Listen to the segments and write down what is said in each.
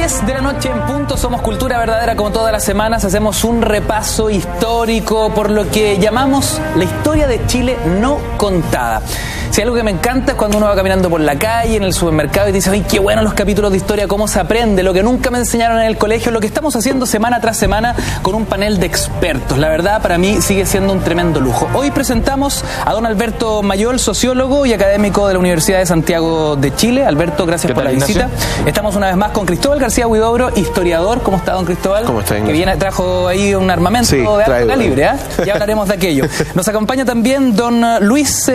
10 de la noche en punto, somos Cultura Verdadera como todas las semanas, hacemos un repaso histórico por lo que llamamos la historia de Chile no contada. Si algo que me encanta es cuando uno va caminando por la calle, en el supermercado y dice, ¡ay, qué bueno los capítulos de historia, cómo se aprende! Lo que nunca me enseñaron en el colegio, lo que estamos haciendo semana tras semana con un panel de expertos. La verdad, para mí sigue siendo un tremendo lujo. Hoy presentamos a don Alberto Mayol, sociólogo y académico de la Universidad de Santiago de Chile. Alberto, gracias por la visita. Estamos una vez más con Cristóbal García Huidobro, historiador. ¿Cómo está, don Cristóbal? ¿Cómo está, Ignacio? Que viene, trajo ahí un armamento de alto calibre, ¿eh? Ya hablaremos de aquello. Nos acompaña también don Luis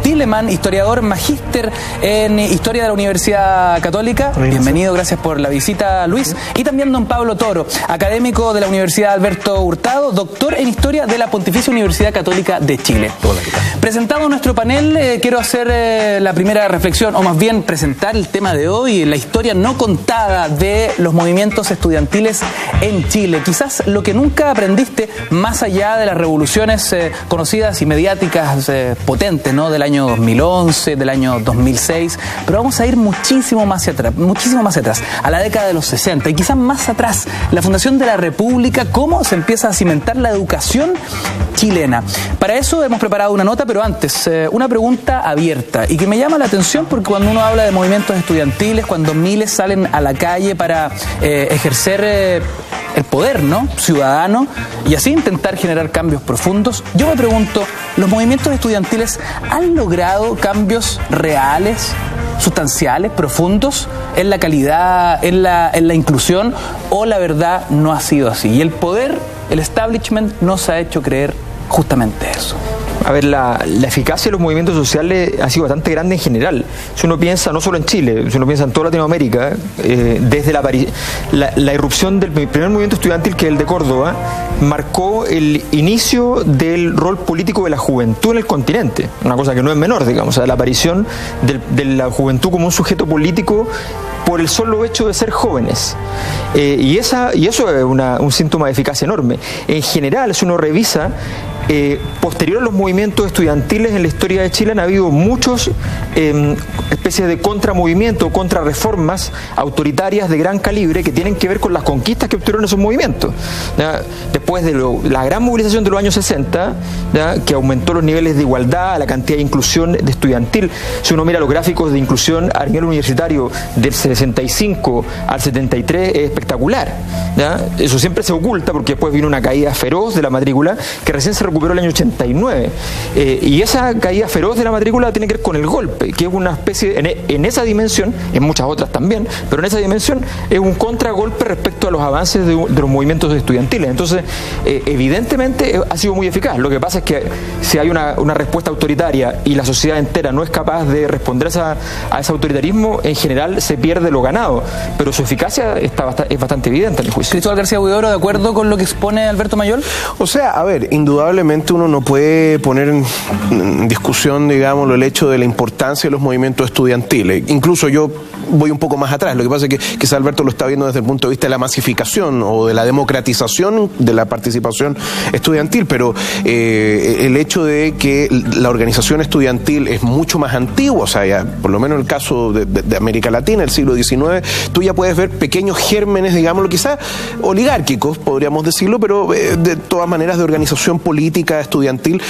Tileman, historiador, magíster en Historia de la Universidad Católica. Bienvenido, gracias por la visita, Luis. Y también don Pablo Toro, académico de la Universidad Alberto Hurtado, doctor en Historia de la Pontificia Universidad Católica de Chile. Hola, ¿qué tal? Presentado nuestro panel, quiero hacer la primera reflexión, o más bien presentar el tema de hoy, la historia no contada de los movimientos estudiantiles en Chile. Quizás lo que nunca aprendiste, más allá de las revoluciones conocidas y mediáticas potentes, ¿no? Del año 2011, del año 2006, pero vamos a ir muchísimo más atrás, a la década de los 60 y quizás más atrás, la fundación de la República, cómo se empieza a cimentar la educación chilena. Para eso hemos preparado una nota, pero antes, una pregunta abierta y que me llama la atención porque cuando uno habla de movimientos estudiantiles, cuando miles salen a la calle para ejercer el poder, ¿no?, ciudadano, y así intentar generar cambios profundos, yo me pregunto, ¿los movimientos estudiantiles han logrado cambios reales, sustanciales, profundos en la calidad, en la inclusión, o la verdad no ha sido así? Y el poder, el establishment, nos ha hecho creer justamente eso. A ver, la eficacia de los movimientos sociales ha sido bastante grande en general. Si uno piensa, no solo en Chile, si uno piensa en toda Latinoamérica, desde la irrupción del primer movimiento estudiantil, que es el de Córdoba, marcó el inicio del rol político de la juventud en el continente. Una cosa que no es menor, digamos, o sea, la aparición de la juventud como un sujeto político por el solo hecho de ser jóvenes. Y eso es un síntoma de eficacia enorme. En general, si uno revisa, posterior a los movimientos estudiantiles en la historia de Chile han habido muchos especies de contramovimientos, contrarreformas autoritarias de gran calibre que tienen que ver con las conquistas que obtuvieron esos movimientos. ¿Ya? Después de la gran movilización de los años 60, ¿ya?, que aumentó los niveles de igualdad, la cantidad de inclusión de estudiantil. Si uno mira los gráficos de inclusión a nivel universitario del 65 al 73 es espectacular. ¿Ya? Eso siempre se oculta porque después vino una caída feroz de la matrícula que recién se recuperó el año 89. Y esa caída feroz de la matrícula tiene que ver con el golpe, que es una especie, en esa dimensión, en muchas otras también, pero en esa dimensión es un contragolpe respecto a los avances de los movimientos estudiantiles. Entonces, evidentemente ha sido muy eficaz. Lo que pasa es que si hay una respuesta autoritaria y la sociedad entera no es capaz de responder a ese autoritarismo, en general se pierde lo ganado, pero su eficacia es bastante evidente en mi juicio. Cristóbal García Huidobro, ¿de acuerdo con lo que expone Alberto Mayol? O sea, a ver, indudablemente uno no puede poner en discusión, digamos, el hecho de la importancia de los movimientos estudiantiles. Incluso yo voy un poco más atrás. Lo que pasa es que quizás Alberto lo está viendo desde el punto de vista de la masificación o de la democratización de la participación estudiantil, pero el hecho de que la organización estudiantil es mucho más antigua, o sea, ya, por lo menos en el caso de América Latina, el siglo XIX, tú ya puedes ver pequeños gérmenes, digámoslo, quizás oligárquicos, podríamos decirlo, pero de todas maneras de organización política estudiantil.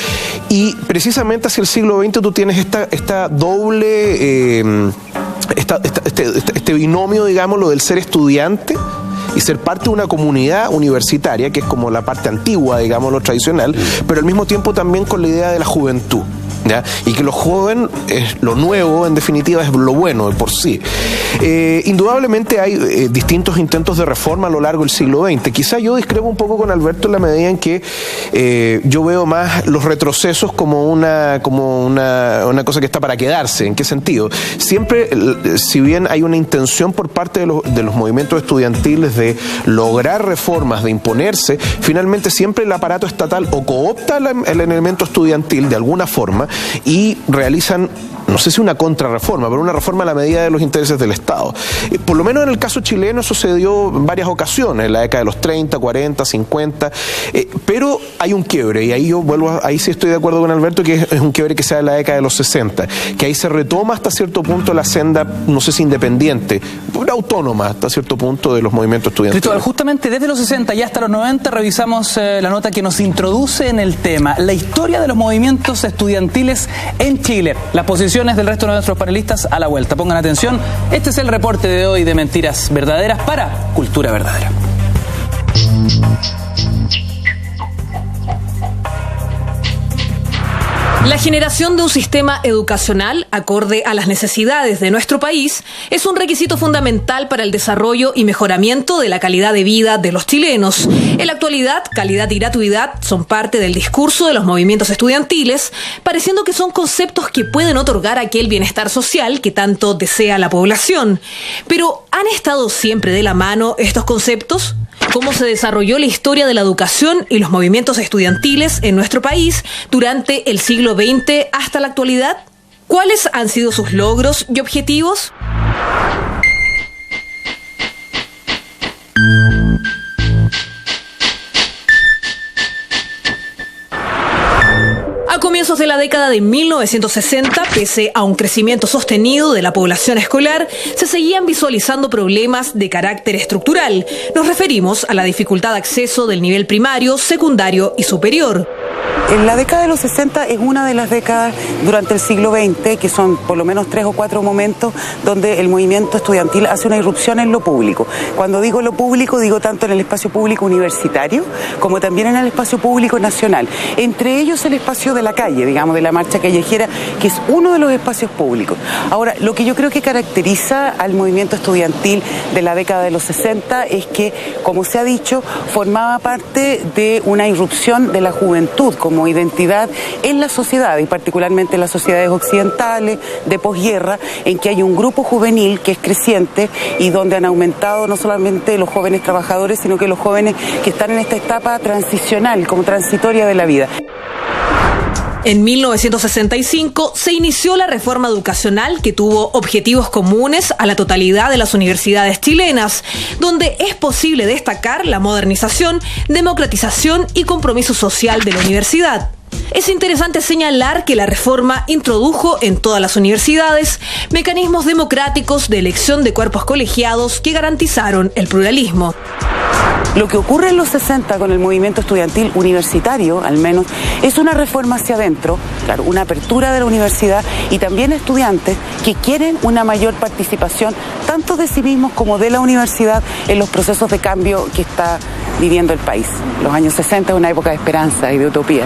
Y precisamente hacia el siglo XX tú tienes esta doble... Este binomio, digamos, lo del ser estudiante y ser parte de una comunidad universitaria, que es como la parte antigua, digamos, lo tradicional, pero al mismo tiempo también con la idea de la juventud, ¿ya? Y que lo joven es lo nuevo, en definitiva es lo bueno de por sí. Indudablemente hay distintos intentos de reforma a lo largo del siglo XX. Quizá yo discrepo un poco con Alberto en la medida en que yo veo más los retrocesos como una cosa que está para quedarse. ¿En qué sentido? Siempre, si bien hay una intención por parte de los movimientos estudiantiles de lograr reformas, de imponerse, finalmente siempre el aparato estatal o coopta el elemento estudiantil de alguna forma y realizan no sé si una contrarreforma, pero una reforma a la medida de los intereses del Estado. Por lo menos en el caso chileno eso se dio en varias ocasiones, en la década de los 30, 40, 50, pero hay un quiebre, y ahí yo vuelvo, ahí sí estoy de acuerdo con Alberto, que es un quiebre que se da en la década de los 60, que ahí se retoma hasta cierto punto la senda, no sé si independiente, autónoma hasta cierto punto de los movimientos estudiantiles. Cristóbal, justamente desde los 60 y hasta los 90 revisamos la nota que nos introduce en el tema, la historia de los movimientos estudiantiles en Chile. Las posiciones del resto de nuestros panelistas a la vuelta. Pongan atención, este es el reporte de hoy de Mentiras Verdaderas para Cultura Verdadera. La generación de un sistema educacional acorde a las necesidades de nuestro país es un requisito fundamental para el desarrollo y mejoramiento de la calidad de vida de los chilenos. En la actualidad, calidad y gratuidad son parte del discurso de los movimientos estudiantiles, pareciendo que son conceptos que pueden otorgar aquel bienestar social que tanto desea la población. Pero, ¿han estado siempre de la mano estos conceptos? ¿Cómo se desarrolló la historia de la educación y los movimientos estudiantiles en nuestro país durante el siglo XX hasta la actualidad? ¿Cuáles han sido sus logros y objetivos? A comienzos de la década de 1960, pese a un crecimiento sostenido de la población escolar, se seguían visualizando problemas de carácter estructural. Nos referimos a la dificultad de acceso del nivel primario, secundario y superior. En la década de los 60 es una de las décadas durante el siglo XX, que son por lo menos 3 o 4 momentos donde el movimiento estudiantil hace una irrupción en lo público. Cuando digo lo público, digo tanto en el espacio público universitario como también en el espacio público nacional. Entre ellos el espacio de la calle, digamos, de la marcha callejera, que es uno de los espacios públicos. Ahora, lo que yo creo que caracteriza al movimiento estudiantil de la década de los 60 es que, como se ha dicho, formaba parte de una irrupción de la juventud como identidad en la sociedad, y particularmente en las sociedades occidentales de posguerra, en que hay un grupo juvenil que es creciente y donde han aumentado no solamente los jóvenes trabajadores, sino que los jóvenes que están en esta etapa transicional, como transitoria de la vida. En 1965 se inició la reforma educacional que tuvo objetivos comunes a la totalidad de las universidades chilenas, donde es posible destacar la modernización, democratización y compromiso social de la universidad. Es interesante señalar que la reforma introdujo en todas las universidades mecanismos democráticos de elección de cuerpos colegiados que garantizaron el pluralismo. Lo que ocurre en los 60 con el movimiento estudiantil universitario, al menos, es una reforma hacia adentro, claro, una apertura de la universidad y también estudiantes que quieren una mayor participación tanto de sí mismos como de la universidad en los procesos de cambio que está viviendo el país. Los años 60 es una época de esperanza y de utopía.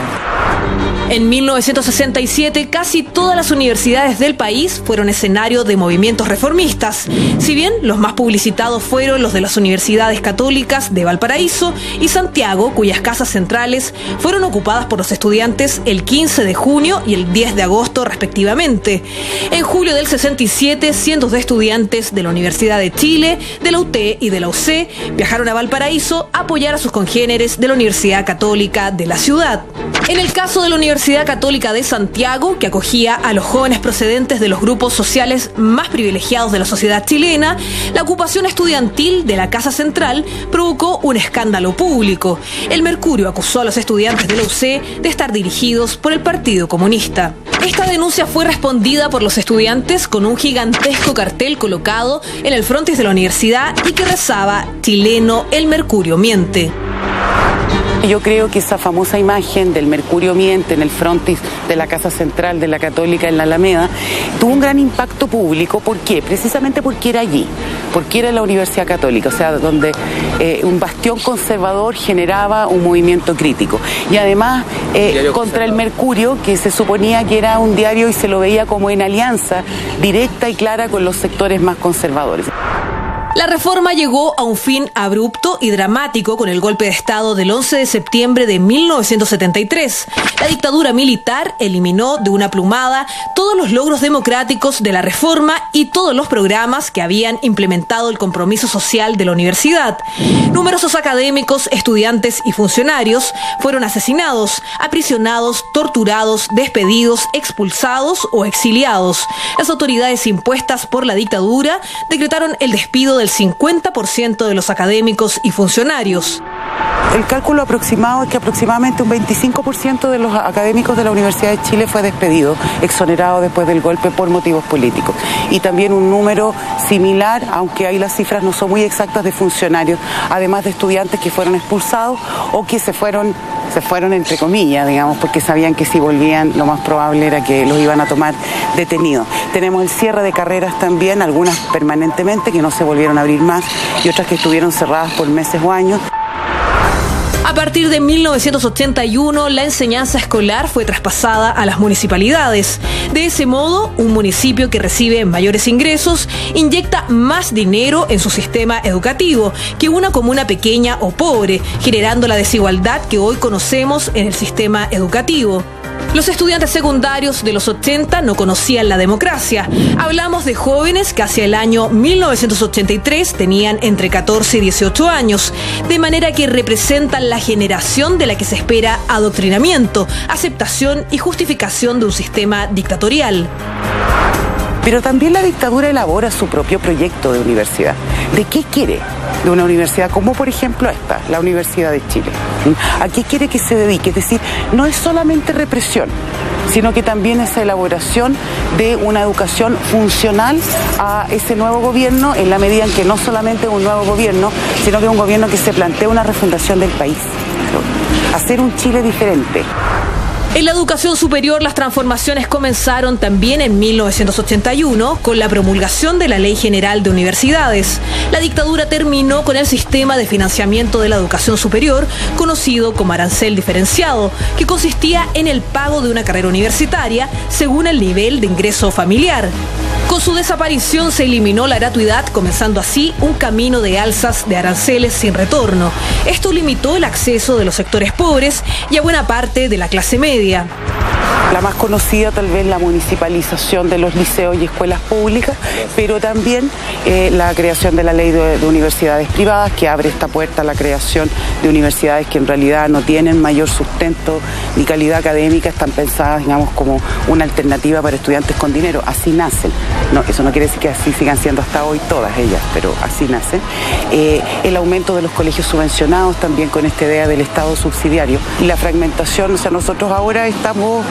En 1967, casi todas las universidades del país fueron escenario de movimientos reformistas. Si bien los más publicitados fueron los de las universidades católicas de Valparaíso y Santiago, cuyas casas centrales fueron ocupadas por los estudiantes el 15 de junio y el 10 de agosto respectivamente. En julio del 67, cientos de estudiantes de la Universidad de Chile, de la UT y de la UC viajaron a Valparaíso a apoyar a sus congéneres de la Universidad Católica de la ciudad. En el caso de la Universidad Católica de Santiago, que acogía a los jóvenes procedentes de los grupos sociales más privilegiados de la sociedad chilena, la ocupación estudiantil de la Casa Central provocó un escándalo público. El Mercurio acusó a los estudiantes de la UC de estar dirigidos por el Partido Comunista. Esta denuncia fue respondida por los estudiantes con un gigantesco cartel colocado en el frontis de la universidad y que rezaba: "Chileno, el Mercurio miente". Yo creo que esa famosa imagen del Mercurio miente en el frontis de la Casa Central de la Católica en la Alameda tuvo un gran impacto público. ¿Por qué? Precisamente porque era allí, porque era la Universidad Católica, o sea, donde un bastión conservador generaba un movimiento crítico. Y además, contra el Mercurio, que se suponía que era un diario y se lo veía como en alianza directa y clara con los sectores más conservadores. La reforma llegó a un fin abrupto y dramático con el golpe de Estado del 11 de septiembre de 1973. La dictadura militar eliminó de una plumada todos los logros democráticos de la reforma y todos los programas que habían implementado el compromiso social de la universidad. Numerosos académicos, estudiantes y funcionarios fueron asesinados, aprisionados, torturados, despedidos, expulsados o exiliados. Las autoridades impuestas por la dictadura decretaron el despido del 50% de los académicos y funcionarios. El cálculo aproximado es que aproximadamente un 25% de los académicos de la Universidad de Chile fue despedido, exonerado después del golpe por motivos políticos. Y también un número similar, aunque ahí las cifras no son muy exactas, de funcionarios, además de estudiantes que fueron expulsados o que se fueron entre comillas, digamos, porque sabían que si volvían lo más probable era que los iban a tomar detenidos. Tenemos el cierre de carreras también, algunas permanentemente que no se volvieron a abrir más y otras que estuvieron cerradas por meses o años. A partir de 1981, la enseñanza escolar fue traspasada a las municipalidades. De ese modo, un municipio que recibe mayores ingresos inyecta más dinero en su sistema educativo que una comuna pequeña o pobre, generando la desigualdad que hoy conocemos en el sistema educativo. Los estudiantes secundarios de los 80 no conocían la democracia. Hablamos de jóvenes que hacia el año 1983 tenían entre 14 y 18 años, de manera que representan la generación de la que se espera adoctrinamiento, aceptación y justificación de un sistema dictatorial. Pero también la dictadura elabora su propio proyecto de universidad. ¿De qué quiere? De una universidad como por ejemplo esta, la Universidad de Chile. ¿A qué quiere que se dedique? Es decir, no es solamente represión, sino que también esa elaboración de una educación funcional a ese nuevo gobierno, en la medida en que no solamente es un nuevo gobierno, sino que es un gobierno que se plantea una refundación del país. Hacer un Chile diferente. En la educación superior, las transformaciones comenzaron también en 1981 con la promulgación de la Ley General de Universidades. La dictadura terminó con el sistema de financiamiento de la educación superior, conocido como arancel diferenciado, que consistía en el pago de una carrera universitaria según el nivel de ingreso familiar. Con su desaparición se eliminó la gratuidad, comenzando así un camino de alzas de aranceles sin retorno. Esto limitó el acceso de los sectores pobres y a buena parte de la clase media. La más conocida tal vez la municipalización de los liceos y escuelas públicas, pero también la creación de la ley de universidades privadas, que abre esta puerta a la creación de universidades que en realidad no tienen mayor sustento ni calidad académica, están pensadas, digamos, como una alternativa para estudiantes con dinero. Así nacen. No, eso no quiere decir que así sigan siendo hasta hoy todas ellas, pero así nacen. El aumento de los colegios subvencionados también con esta idea del Estado subsidiario. Y la fragmentación, o sea, nosotros ahora estamos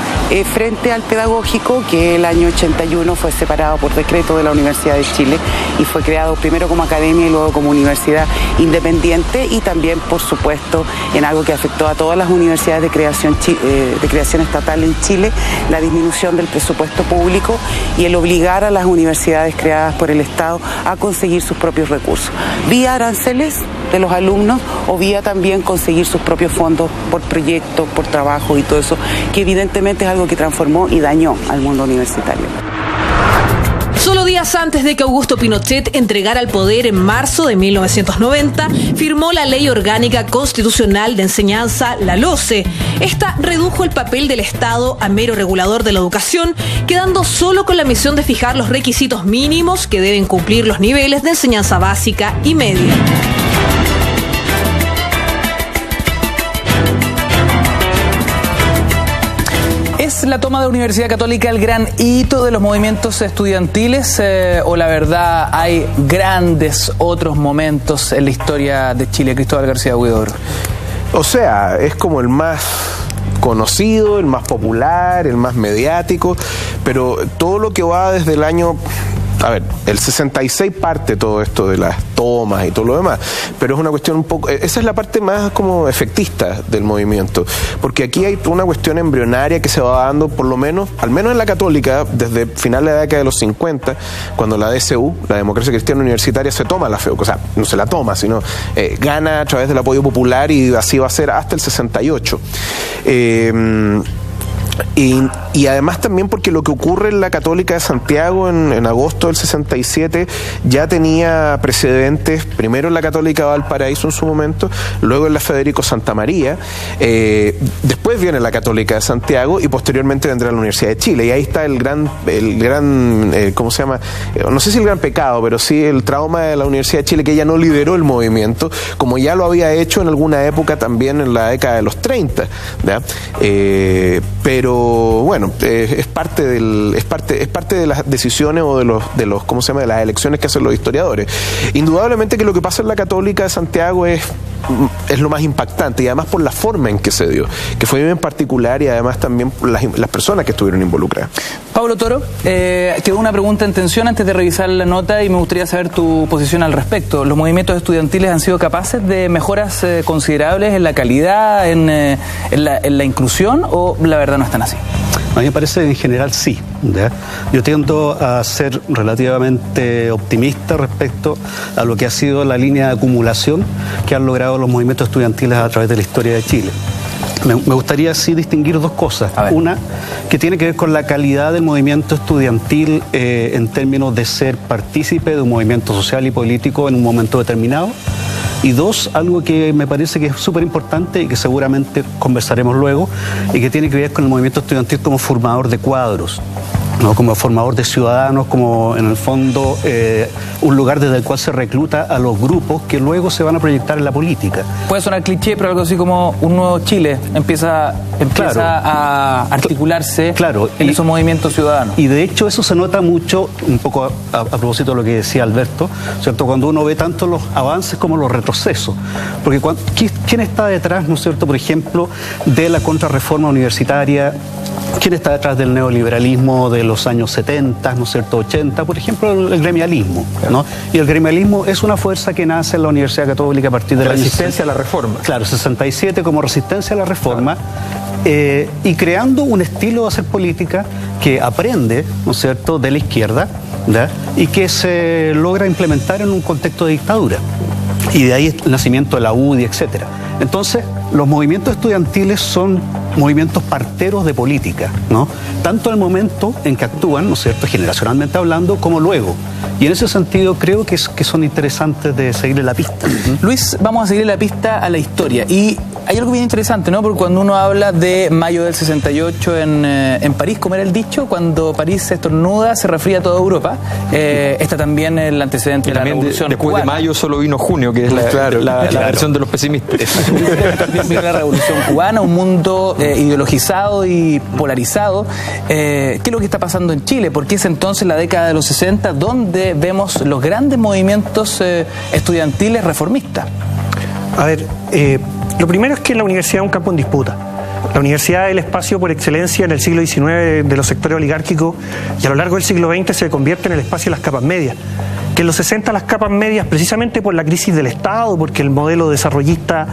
frente al pedagógico, que el año 81 fue separado por decreto de la Universidad de Chile y fue creado primero como academia y luego como universidad independiente, y también, por supuesto, en algo que afectó a todas las universidades de creación estatal en Chile, la disminución del presupuesto público y el obligar a las universidades creadas por el Estado a conseguir sus propios recursos, vía aranceles de los alumnos o vía también conseguir sus propios fondos por proyectos, por trabajo y todo eso, que evidentemente es algo que transformó y dañó al mundo universitario. Solo días antes de que Augusto Pinochet entregara el poder en marzo de 1990, firmó la Ley Orgánica Constitucional de Enseñanza, la LOCE. Esta redujo el papel del Estado a mero regulador de la educación, quedando solo con la misión de fijar los requisitos mínimos que deben cumplir los niveles de enseñanza básica y media. ¿Es la toma de la Universidad Católica el gran hito de los movimientos estudiantiles o la verdad hay grandes otros momentos en la historia de Chile? Cristóbal García Huidobro. O sea, es como el más conocido, el más popular, el más mediático, pero todo lo que va desde el año... A ver, el 66 parte todo esto de las tomas y todo lo demás, pero es una cuestión un poco... Esa es la parte más como efectista del movimiento, porque aquí hay una cuestión embrionaria que se va dando, por lo menos, al menos en la Católica, desde final de la década de los 50, cuando la DCU, la Democracia Cristiana Universitaria, se toma la FEUC, o sea, no se la toma, sino gana a través del apoyo popular, y así va a ser hasta el 68. Y además también porque lo que ocurre en la Católica de Santiago en agosto del 67 ya tenía precedentes, primero en la Católica de Valparaíso en su momento, luego en la Federico Santa María, después viene la Católica de Santiago y posteriormente vendrá la Universidad de Chile. Y ahí está el gran ¿cómo se llama? No sé si el gran pecado, pero sí el trauma de la Universidad de Chile, que ella no lideró el movimiento, como ya lo había hecho en alguna época también en la década de los 30, ¿ya? Pero bueno, es parte de las decisiones o de los ¿cómo se llama? De las elecciones que hacen los historiadores. Indudablemente que lo que pasa en la Católica de Santiago es lo más impactante, y además por la forma en que se dio, que fue bien particular, y además también por las personas que estuvieron involucradas. Pablo Toro, quedó una pregunta en tensión antes de revisar la nota y me gustaría saber tu posición al respecto. ¿Los movimientos estudiantiles han sido capaces de mejoras considerables en la calidad, en la inclusión, o la verdad no están así? A mí me parece en general sí, ¿ya? Yo tiendo a ser relativamente optimista respecto a lo que ha sido la línea de acumulación que han logrado los movimientos estudiantiles a través de la historia de Chile. Me gustaría sí distinguir dos cosas. Una, que tiene que ver con la calidad del movimiento estudiantil en términos de ser partícipe de un movimiento social y político en un momento determinado. Y dos, algo que me parece que es súper importante y que seguramente conversaremos luego, y que tiene que ver con el movimiento estudiantil como formador de cuadros, ¿no? Como formador de ciudadanos, como en el fondo un lugar desde el cual se recluta a los grupos que luego se van a proyectar en la política. Puede sonar cliché, pero algo así como un nuevo Chile empieza claro, a articularse en esos movimientos ciudadanos. Y de hecho eso se nota mucho, un poco a propósito de lo que decía Alberto, ¿cierto? Cuando uno ve tanto los avances como los retrocesos. Porque ¿quién está detrás, ¿no es cierto?, por ejemplo, de la contrarreforma universitaria? ¿Quién está detrás del neoliberalismo de los años 70, ¿no es cierto?, 80? Por ejemplo, el gremialismo, ¿no? Y el gremialismo es una fuerza que nace en la Universidad Católica a partir de la resistencia a la reforma. Claro, 67 como resistencia a la reforma, y creando un estilo de hacer política que aprende, ¿no es cierto?, de la izquierda, ¿ya? Y que se logra implementar en un contexto de dictadura. Y de ahí el nacimiento de la UDI, etcétera. Entonces, los movimientos estudiantiles son movimientos parteros de política, ¿no? Tanto en el momento en que actúan, ¿no es cierto?, generacionalmente hablando, como luego. Y en ese sentido creo que son interesantes de seguirle la pista. Luis, vamos a seguirle la pista a la historia. Y hay algo bien interesante, ¿no? Porque cuando uno habla de mayo del 68 en París, como era el dicho, cuando París se estornuda, se resfría toda Europa. Está también el antecedente de la Revolución después cubana. De mayo solo vino junio, que es la versión de los pesimistas. También vino la Revolución cubana, un mundo ideologizado y polarizado. ¿Qué es lo que está pasando en Chile? Porque es entonces la década de los 60 donde vemos los grandes movimientos estudiantiles reformistas. A ver, lo primero es que la universidad es un campo en disputa. La universidad es el espacio por excelencia en el siglo XIX de los sectores oligárquicos, y a lo largo del siglo XX se convierte en el espacio de las capas medias. Que en los 60 las capas medias, precisamente por la crisis del Estado, porque el modelo desarrollista,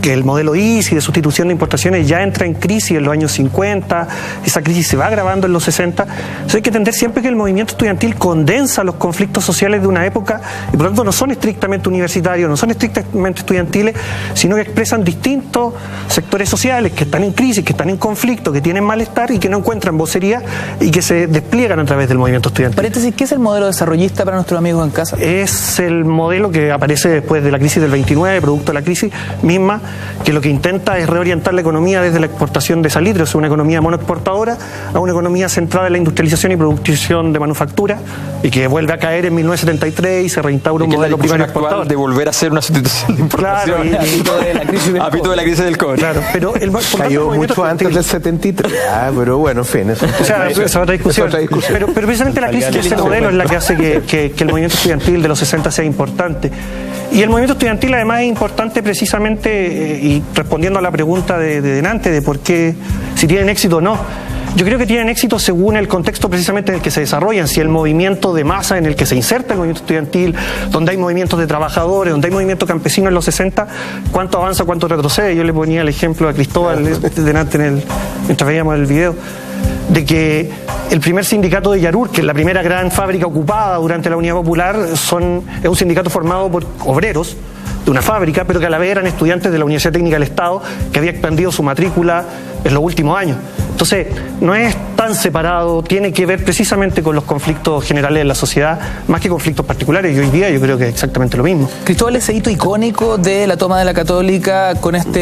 que el modelo ISI de sustitución de importaciones ya entra en crisis en los años 50, esa crisis se va agravando en los 60. Entonces hay que entender siempre que el movimiento estudiantil condensa los conflictos sociales de una época, y por lo tanto no son estrictamente universitarios, no son estrictamente estudiantiles, sino que expresan distintos sectores sociales que están en crisis, que están en conflicto, que tienen malestar y que no encuentran vocería y que se despliegan a través del movimiento estudiantil. Paréntesis, ¿qué es el modelo desarrollista para nuestros amigos en casa? Es el modelo que aparece después de la crisis del 29, producto de la crisis misma, que lo que intenta es reorientar la economía desde la exportación de salitre, o sea, una economía monoexportadora, a una economía centrada en la industrialización y producción de manufactura, y que vuelve a caer en 1973 y se reinstaura un modelo primario exportador. De volver a hacer una sustitución de importación. Claro, a pito de la crisis del cobre. Claro, pero cayó mucho antes del 73. Pero bueno, en fin. O sea, esa es otra discusión. Pero precisamente la crisis de ese modelo es la que hace que el movimiento estudiantil de los 60 sea importante. Y el movimiento estudiantil además es importante precisamente, y respondiendo a la pregunta de delante, de por qué, si tienen éxito o no. Yo creo que tienen éxito según el contexto precisamente en el que se desarrollan, si el movimiento de masa en el que se inserta el movimiento estudiantil, donde hay movimientos de trabajadores, donde hay movimiento campesino en los 60, cuánto avanza, cuánto retrocede. Yo le ponía el ejemplo a Cristóbal delante mientras veíamos el video, de que el primer sindicato de Yarur, que es la primera gran fábrica ocupada durante la Unidad Popular, es un sindicato formado por obreros de una fábrica, pero que a la vez eran estudiantes de la Universidad Técnica del Estado, que había expandido su matrícula en los últimos años. Entonces, no es tan separado, tiene que ver precisamente con los conflictos generales de la sociedad, más que conflictos particulares, y hoy día yo creo que es exactamente lo mismo. Cristóbal, ese hito icónico de la toma de la Católica con esta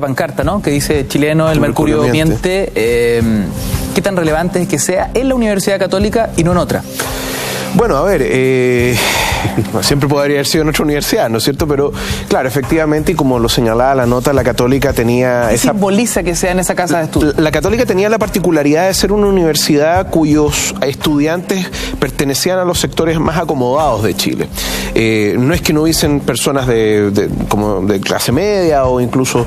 pancarta, ¿no?, que dice chileno, el mercurio miente, ¿qué tan relevante es que sea en la Universidad Católica y no en otra? Bueno, a ver, siempre podría haber sido en otra universidad, ¿no es cierto? Pero, claro, efectivamente, y como lo señalaba la nota, la Católica tenía... ¿Qué simboliza que sea en esa casa de estudio? La Católica tenía la particularidad de ser una universidad cuyos estudiantes pertenecían a los sectores más acomodados de Chile. No es que no hubiesen personas como de clase media o incluso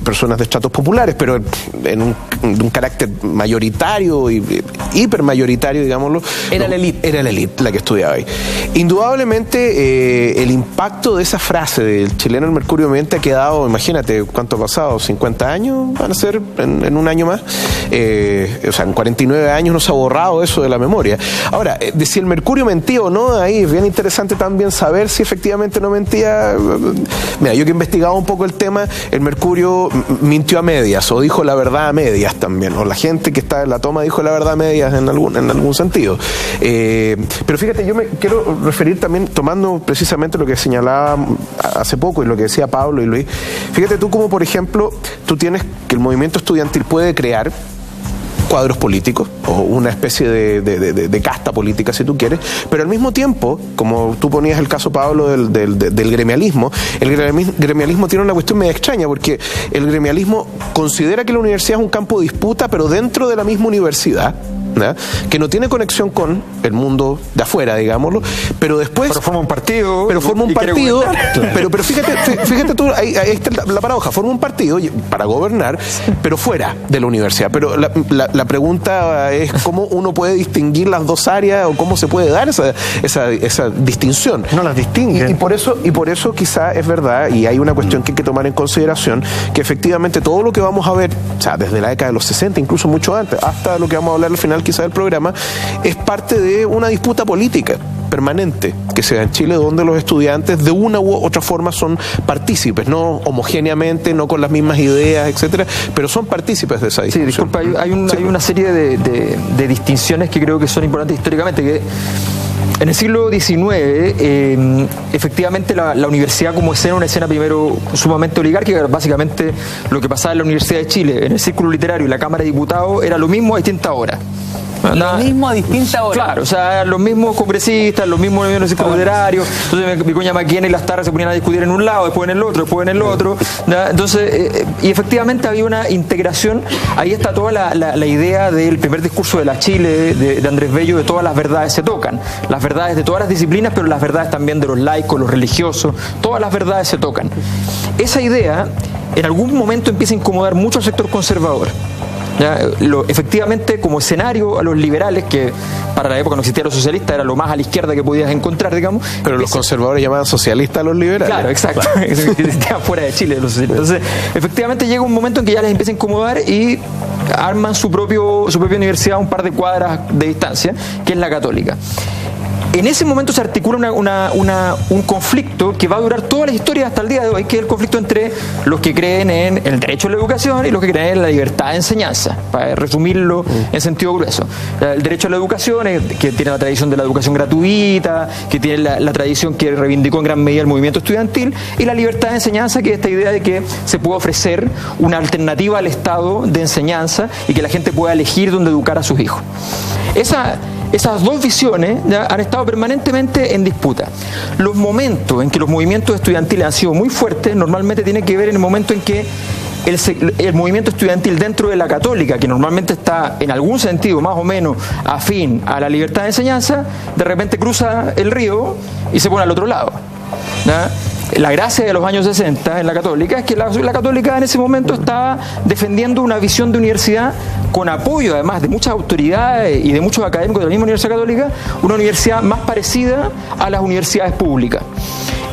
personas de estratos populares, pero en un carácter mayoritario y hipermayoritario, digámoslo. Era la élite. Era la élite la que estudiaba ahí. Indudablemente el impacto de esa frase del chileno el mercurio miente ha quedado, imagínate cuánto ha pasado, 50 años van a ser en un año más, o sea, en 49 años no se ha borrado eso de la memoria. Ahora, de si el mercurio mentía o no, ahí es bien interesante también saber si efectivamente no mentía. Mira, yo que he investigado un poco el tema, el mercurio mintió a medias o dijo la verdad a medias también, o la gente que está en la toma dijo la verdad a medias en algún sentido. Pero fíjate, yo me quiero referir también, tomando precisamente lo que señalaba hace poco y lo que decía Pablo y Luis, fíjate tú como, por ejemplo, tú tienes que el movimiento estudiantil puede crear cuadros políticos o una especie de casta política, si tú quieres, pero al mismo tiempo, como tú ponías el caso, Pablo, del gremialismo, el gremialismo tiene una cuestión medio extraña, porque el gremialismo considera que la universidad es un campo de disputa, pero dentro de la misma universidad, ¿no?, que no tiene conexión con el mundo de afuera, digámoslo, pero después... Pero forma un partido. Pero forma un partido, pero fíjate tú, ahí está la paradoja, forma un partido para gobernar, pero fuera de la universidad. Pero la pregunta es cómo uno puede distinguir las dos áreas o cómo se puede dar esa distinción. No las distinguen. Y por eso quizá es verdad, y hay una cuestión que hay que tomar en consideración, que efectivamente todo lo que vamos a ver, o sea, desde la década de los 60, incluso mucho antes, hasta lo que vamos a hablar al final quizá del programa, es parte de una disputa política permanente que se da en Chile, donde los estudiantes de una u otra forma son partícipes, no homogéneamente, no con las mismas ideas, etcétera, pero son partícipes de esa discusión. Sí, disculpa, hay una serie de distinciones que creo que son importantes históricamente, que en el siglo XIX, efectivamente la universidad como escena, una escena primero sumamente oligárquica, básicamente lo que pasaba en la Universidad de Chile, en el Círculo Literario y la Cámara de Diputados, era lo mismo a distinta hora. Lo mismo a distinta hora. Claro, o sea, los mismos congresistas, los mismos en el círculo literario. Entonces Vicuña Maquena y las Tarras se ponían a discutir en un lado, después en el otro, después en el otro. Entonces, y efectivamente había una integración. Ahí está toda la idea del primer discurso de la Chile, de Andrés Bello, de todas las verdades se tocan. Las verdades de todas las disciplinas, pero las verdades también de los laicos, los religiosos, todas las verdades se tocan. Esa idea en algún momento empieza a incomodar mucho al sector conservador. Efectivamente, como escenario a los liberales, que para la época no existía los socialistas, era lo más a la izquierda que podías encontrar, digamos. Pero los conservadores llamaban socialistas a los liberales. Claro, exacto. Existían fuera de Chile los socialistas. Entonces, efectivamente llega un momento en que ya les empieza a incomodar y arman su propia universidad a un par de cuadras de distancia, que es la Católica. En ese momento se articula un conflicto que va a durar toda la historia hasta el día de hoy, que es el conflicto entre los que creen en el derecho a la educación y los que creen en la libertad de enseñanza, para resumirlo en sentido grueso. El derecho a la educación, que tiene la tradición de la educación gratuita, que tiene la tradición que reivindicó en gran medida el movimiento estudiantil, y la libertad de enseñanza, que es esta idea de que se puede ofrecer una alternativa al Estado de enseñanza y que la gente pueda elegir dónde educar a sus hijos. Esas dos visiones ya han estado permanentemente en disputa. Los momentos en que los movimientos estudiantiles han sido muy fuertes normalmente tienen que ver en el momento en que el movimiento estudiantil dentro de la Católica, que normalmente está en algún sentido más o menos afín a la libertad de enseñanza, de repente cruza el río y se pone al otro lado, ¿ya? La gracia de los años 60 en la Católica es que la Católica en ese momento estaba defendiendo una visión de universidad con apoyo además de muchas autoridades y de muchos académicos de la misma Universidad Católica, una universidad más parecida a las universidades públicas.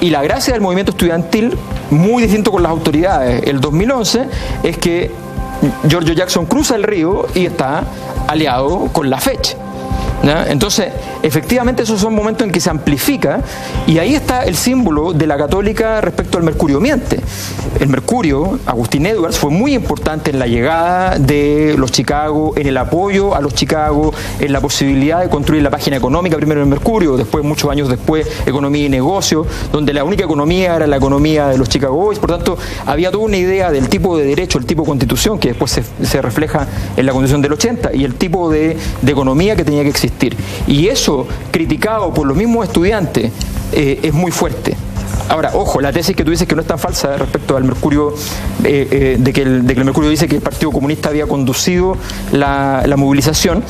Y la gracia del movimiento estudiantil, muy distinto con las autoridades, el 2011, es que Giorgio Jackson cruza el río y está aliado con la FECH. ¿ya? Entonces, efectivamente esos son momentos en que se amplifica, y ahí está el símbolo de la Católica respecto al Mercurio Miente. El Mercurio, Agustín Edwards, fue muy importante en la llegada de los Chicago, en el apoyo a los Chicago, en la posibilidad de construir la página económica, primero en Mercurio, después, muchos años después, economía y negocio, donde la única economía era la economía de los Chicago Boys. Por tanto, había toda una idea del tipo de derecho, el tipo de constitución, que después se refleja en la Constitución del 80, y el tipo de economía que tenía que existir. Y eso, criticado por los mismos estudiantes, es muy fuerte. Ahora, ojo, la tesis que tú dices que no es tan falsa respecto al Mercurio, de que el Mercurio dice que el Partido Comunista había conducido la movilización,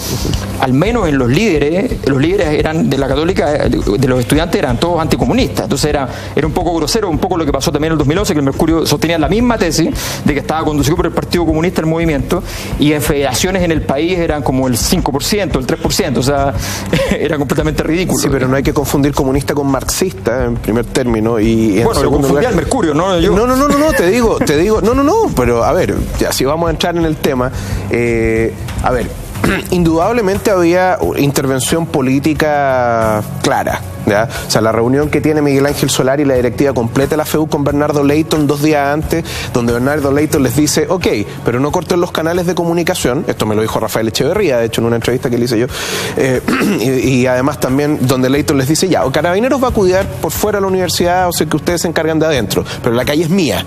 al menos en los líderes eran de la Católica, de los estudiantes eran todos anticomunistas. Entonces era un poco grosero, un poco lo que pasó también en el 2011, que el Mercurio sostenía la misma tesis de que estaba conducido por el Partido Comunista el movimiento, y en federaciones en el país eran como el 5%, el 3%, o sea, era completamente ridículo. Sí, pero no hay que confundir comunista con marxista en primer término. Y bueno, lo confundía el Mercurio, ¿no? Yo. No, te digo, pero a ver, ya si vamos a entrar en el tema, a ver, indudablemente había intervención política clara, ¿ya? O sea, la reunión que tiene Miguel Ángel Solari y la directiva completa de la FEU con Bernardo Leyton 2 días antes, donde Bernardo Leyton les dice, ok, pero no corten los canales de comunicación. Esto me lo dijo Rafael Echeverría, de hecho, en una entrevista que le hice yo, y además también donde Leyton les dice, ya, o Carabineros va a cuidar por fuera de la universidad, o sea que ustedes se encargan de adentro, pero la calle es mía,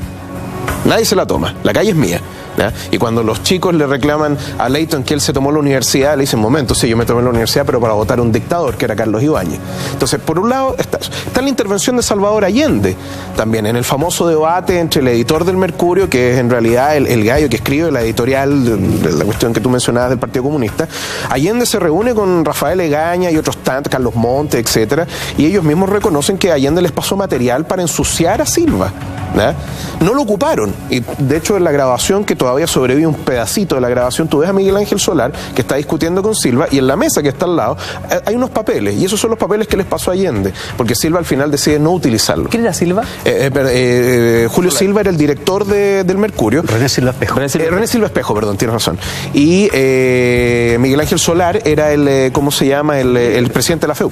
nadie se la toma, la calle es mía, ¿ya? Y cuando los chicos le reclaman a Leyton que él se tomó la universidad, le dicen, momento, sí, yo me tomé la universidad, pero para votar a un dictador, que era Carlos Ibáñez. Entonces, por un lado, está la intervención de Salvador Allende, también en el famoso debate entre el editor del Mercurio, que es en realidad el gallo que escribe la editorial de la cuestión que tú mencionabas del Partido Comunista. Allende se reúne con Rafael Egaña y otros tantos, Carlos Monte, etcétera, y ellos mismos reconocen que Allende les pasó material para ensuciar a Silva, ¿ya? No lo ocuparon, y de hecho en la grabación, que todavía sobrevive un pedacito de la grabación, tú ves a Miguel Ángel Solar que está discutiendo con Silva, y en la mesa que está al lado hay unos papeles, y esos son los papeles que les pasó a Allende, porque Silva al final decide no utilizarlos. ¿Quién era Silva? Julio Silva era el director del Mercurio. René Silva Espejo. René Silva Espejo, perdón, tienes razón. Y Miguel Ángel Solar era ¿cómo se llama? El presidente de la FEU.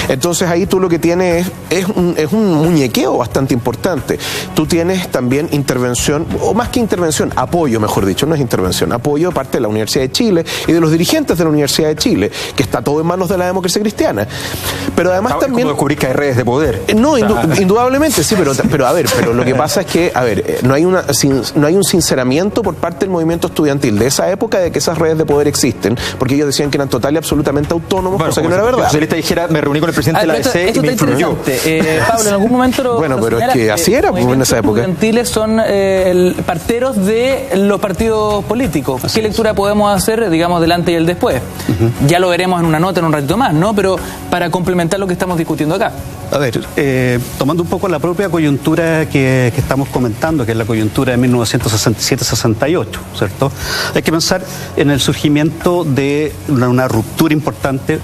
Entonces ahí tú lo que tienes es un muñequeo bastante importante. Tú tienes también intervención, o más que intervención, apoyo, mejor dicho, no es intervención, apoyo de parte de la Universidad de Chile y de los dirigentes de la Universidad de Chile, que está todo en manos de la democracia cristiana. Pero además también... ¿Cómo descubrir que hay redes de poder? No, indudablemente, sí, pero lo que pasa es que, no hay un sinceramiento por parte del movimiento estudiantil de esa época de que esas redes de poder existen, porque ellos decían que eran total y absolutamente autónomos, cosa que no era verdad. Si el socialista dijera, me reuní con el presidente de la ADC y me influyó. Pablo, en algún momento... Bueno, pero es que así era en esa época. Los estudiantiles son parteros de los partidos políticos. ¿Qué lectura podemos hacer, digamos, del antes y el después? Ya lo veremos en una nota en un ratito más, ¿no? Pero para complementar lo que estamos discutiendo acá. A ver, tomando un poco la propia coyuntura que estamos comentando, que es la coyuntura de 1967-68, ¿cierto? Hay que pensar en el surgimiento de una ruptura importante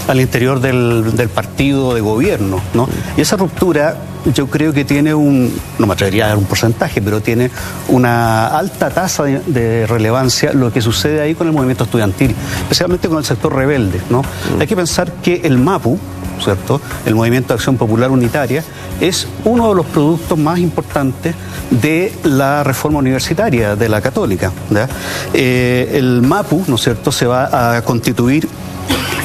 al interior del partido de gobierno, ¿no? Y esa ruptura yo creo que tiene no me atrevería a dar un porcentaje, pero tiene una alta tasa de relevancia lo que sucede ahí con el movimiento estudiantil, especialmente con el sector rebelde, ¿no? Hay que pensar que el MAPU, ¿cierto?, el Movimiento de Acción Popular Unitaria, es uno de los productos más importantes de la reforma universitaria de la Católica, ¿ya? El MAPU, ¿no es cierto?, se va a constituir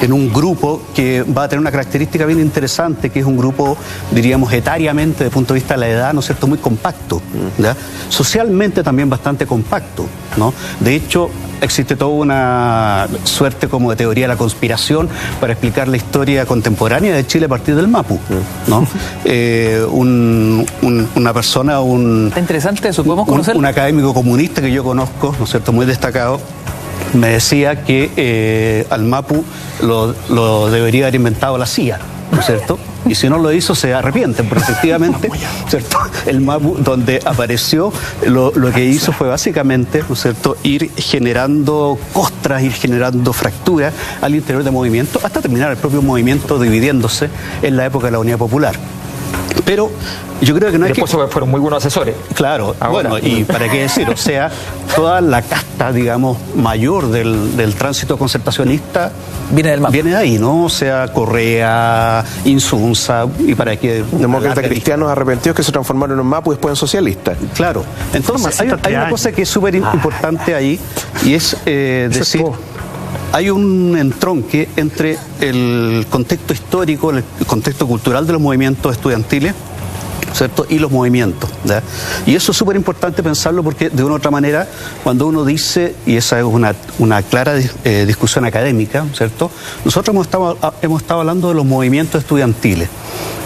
en un grupo que va a tener una característica bien interesante, que es un grupo, diríamos, etariamente, desde el punto de vista de la edad, ¿no es cierto?, muy compacto, ¿ya? Socialmente también bastante compacto, ¿no? De hecho, existe toda una suerte como de teoría de la conspiración para explicar la historia contemporánea de Chile a partir del MAPU, ¿no? Una persona, Está interesante eso, ¿podemos conocer? Un académico comunista que yo conozco, ¿no es cierto?, muy destacado, me decía que al MAPU lo debería haber inventado la CIA, ¿no es cierto? Y si no lo hizo, se arrepienten, pero efectivamente, ¿cierto?, el MAPU, donde apareció, lo que hizo fue básicamente, ¿no es cierto?, ir generando costras, ir generando fracturas al interior del movimiento, hasta terminar el propio movimiento dividiéndose en la época de la Unidad Popular. Pero yo creo que no hay que... Después fueron muy buenos asesores. Claro, Ahora. bueno, y para qué decir, o sea, toda la casta, digamos, mayor del tránsito concertacionista Viene del MAPU. viene de ahí, ¿no? O sea, Correa, Insunza, y para qué... Demócratas cristianos arrepentidos que se transformaron en MAPU y después en socialistas. Claro, entonces hay una cosa que es súper importante ahí, y es decir... Hay un entronque entre el contexto histórico, el contexto cultural de los movimientos estudiantiles, ¿cierto? Y los movimientos, ¿ya? Y eso es súper importante pensarlo porque de una u otra manera, cuando uno dice, y esa es una clara discusión académica, ¿cierto? Nosotros hemos estado hablando de los movimientos estudiantiles.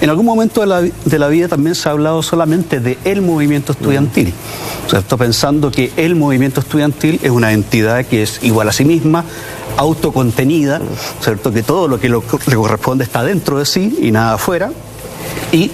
En algún momento de la vida también se ha hablado solamente de el movimiento estudiantil, ¿cierto? Pensando que el movimiento estudiantil es una entidad que es igual a sí misma, autocontenida, ¿cierto? Que todo lo que le corresponde está dentro de sí y nada afuera. Y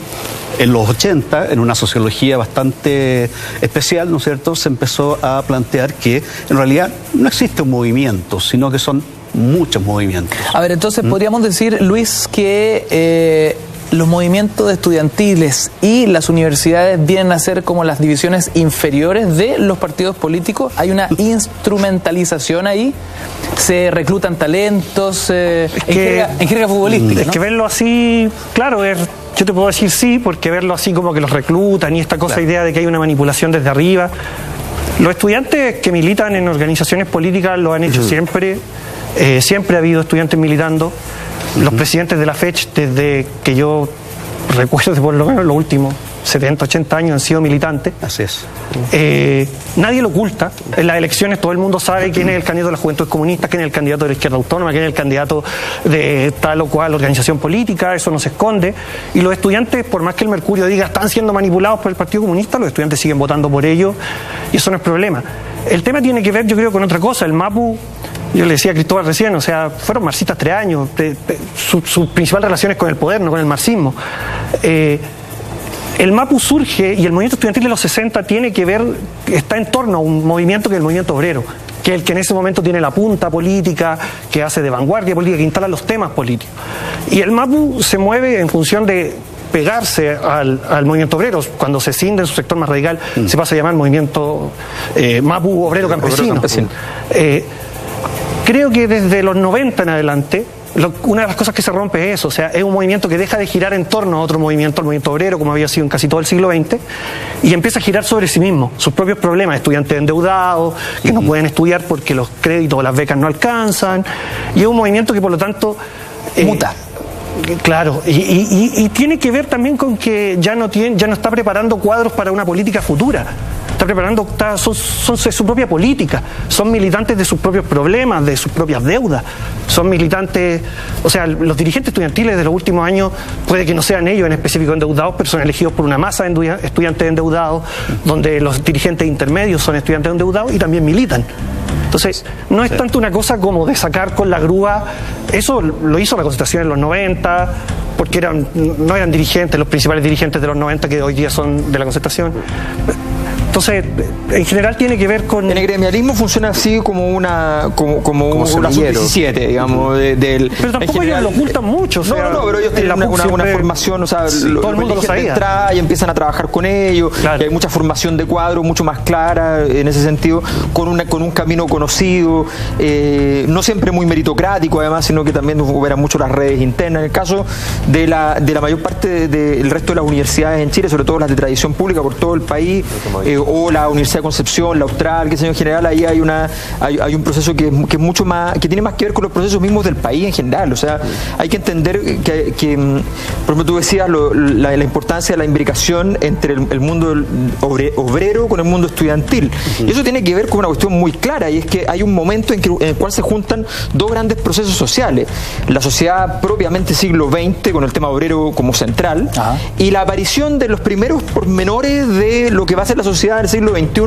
en los 80, en una sociología bastante especial, ¿no es cierto?, se empezó a plantear que en realidad no existe un movimiento, sino que son muchos movimientos. A ver, entonces podríamos decir, Luis, que los movimientos estudiantiles y las universidades vienen a ser como las divisiones inferiores de los partidos políticos. Hay una instrumentalización ahí, se reclutan talentos en jerga futbolística, Es ¿no? que verlo así, claro, yo te puedo decir sí, porque verlo así como que los reclutan y esta idea de que hay una manipulación desde arriba. Los estudiantes que militan en organizaciones políticas lo han hecho siempre. Siempre ha habido estudiantes militando. Los presidentes de la FECH, desde que yo recuerdo, por lo menos los últimos 70, 80 años han sido militantes. Así es. Nadie lo oculta. En las elecciones todo el mundo sabe quién es el candidato de las Juventudes Comunistas, quién es el candidato de la Izquierda Autónoma, quién es el candidato de tal o cual organización política. Eso no se esconde. Y los estudiantes, por más que el Mercurio diga están siendo manipulados por el Partido Comunista, los estudiantes siguen votando por ellos y eso no es problema. El tema tiene que ver, yo creo, con otra cosa. El MAPU, yo le decía a Cristóbal recién, o sea, fueron marxistas 3 años. Su principal relación es con el poder, no con el marxismo. El MAPU surge y el movimiento estudiantil de los 60 tiene que ver, está en torno a un movimiento que es el movimiento obrero, que es el que en ese momento tiene la punta política, que hace de vanguardia política, que instala los temas políticos. Y el MAPU se mueve en función de pegarse al movimiento obrero. Cuando se cinde en su sector más radical, se pasa a llamar movimiento MAPU obrero campesino. Creo que desde los 90 en adelante, una de las cosas que se rompe es eso, o sea, es un movimiento que deja de girar en torno a otro movimiento, el movimiento obrero, como había sido en casi todo el siglo XX, y empieza a girar sobre sí mismo, sus propios problemas, estudiantes endeudados, que no pueden estudiar porque los créditos o las becas no alcanzan, y es un movimiento que por lo tanto... muta. Claro, y tiene que ver también con que ya no está preparando cuadros para una política futura. Son su propia política, son militantes de sus propios problemas, de sus propias deudas, son militantes, o sea, los dirigentes estudiantiles de los últimos años, puede que no sean ellos en específico endeudados, pero son elegidos por una masa de estudiantes endeudados, donde los dirigentes intermedios son estudiantes endeudados y también militan. Entonces, no es tanto una cosa como de sacar con la grúa, eso lo hizo la Concertación en los 90, porque no eran dirigentes, los principales dirigentes de los 90 que hoy día son de la Concertación. Entonces, en general tiene que ver con... En el gremialismo funciona así como una sub-17, digamos. Pero tampoco ellos lo ocultan mucho. O sea, no, pero ellos tienen una formación, o sea, todo el mundo lo sabía. Y empiezan a trabajar con ellos, claro. Y hay mucha formación de cuadro, mucho más clara en ese sentido, con un camino conocido, no siempre muy meritocrático además, sino que también operan mucho las redes internas. En el caso de la mayor parte del resto de las universidades en Chile, sobre todo las de tradición pública por todo el país, o la Universidad de Concepción, la Austral, que en general ahí hay un proceso que es mucho más, que tiene más que ver con los procesos mismos del país en general. O sea, hay que entender que por ejemplo, tú decías la importancia de la imbricación entre el mundo obrero con el mundo estudiantil. Y eso tiene que ver con una cuestión muy clara, y es que hay un momento en el cual se juntan dos grandes procesos sociales. La sociedad propiamente siglo XX, con el tema obrero como central, y la aparición de los primeros pormenores de lo que va a ser la sociedad sociedad del siglo XXI,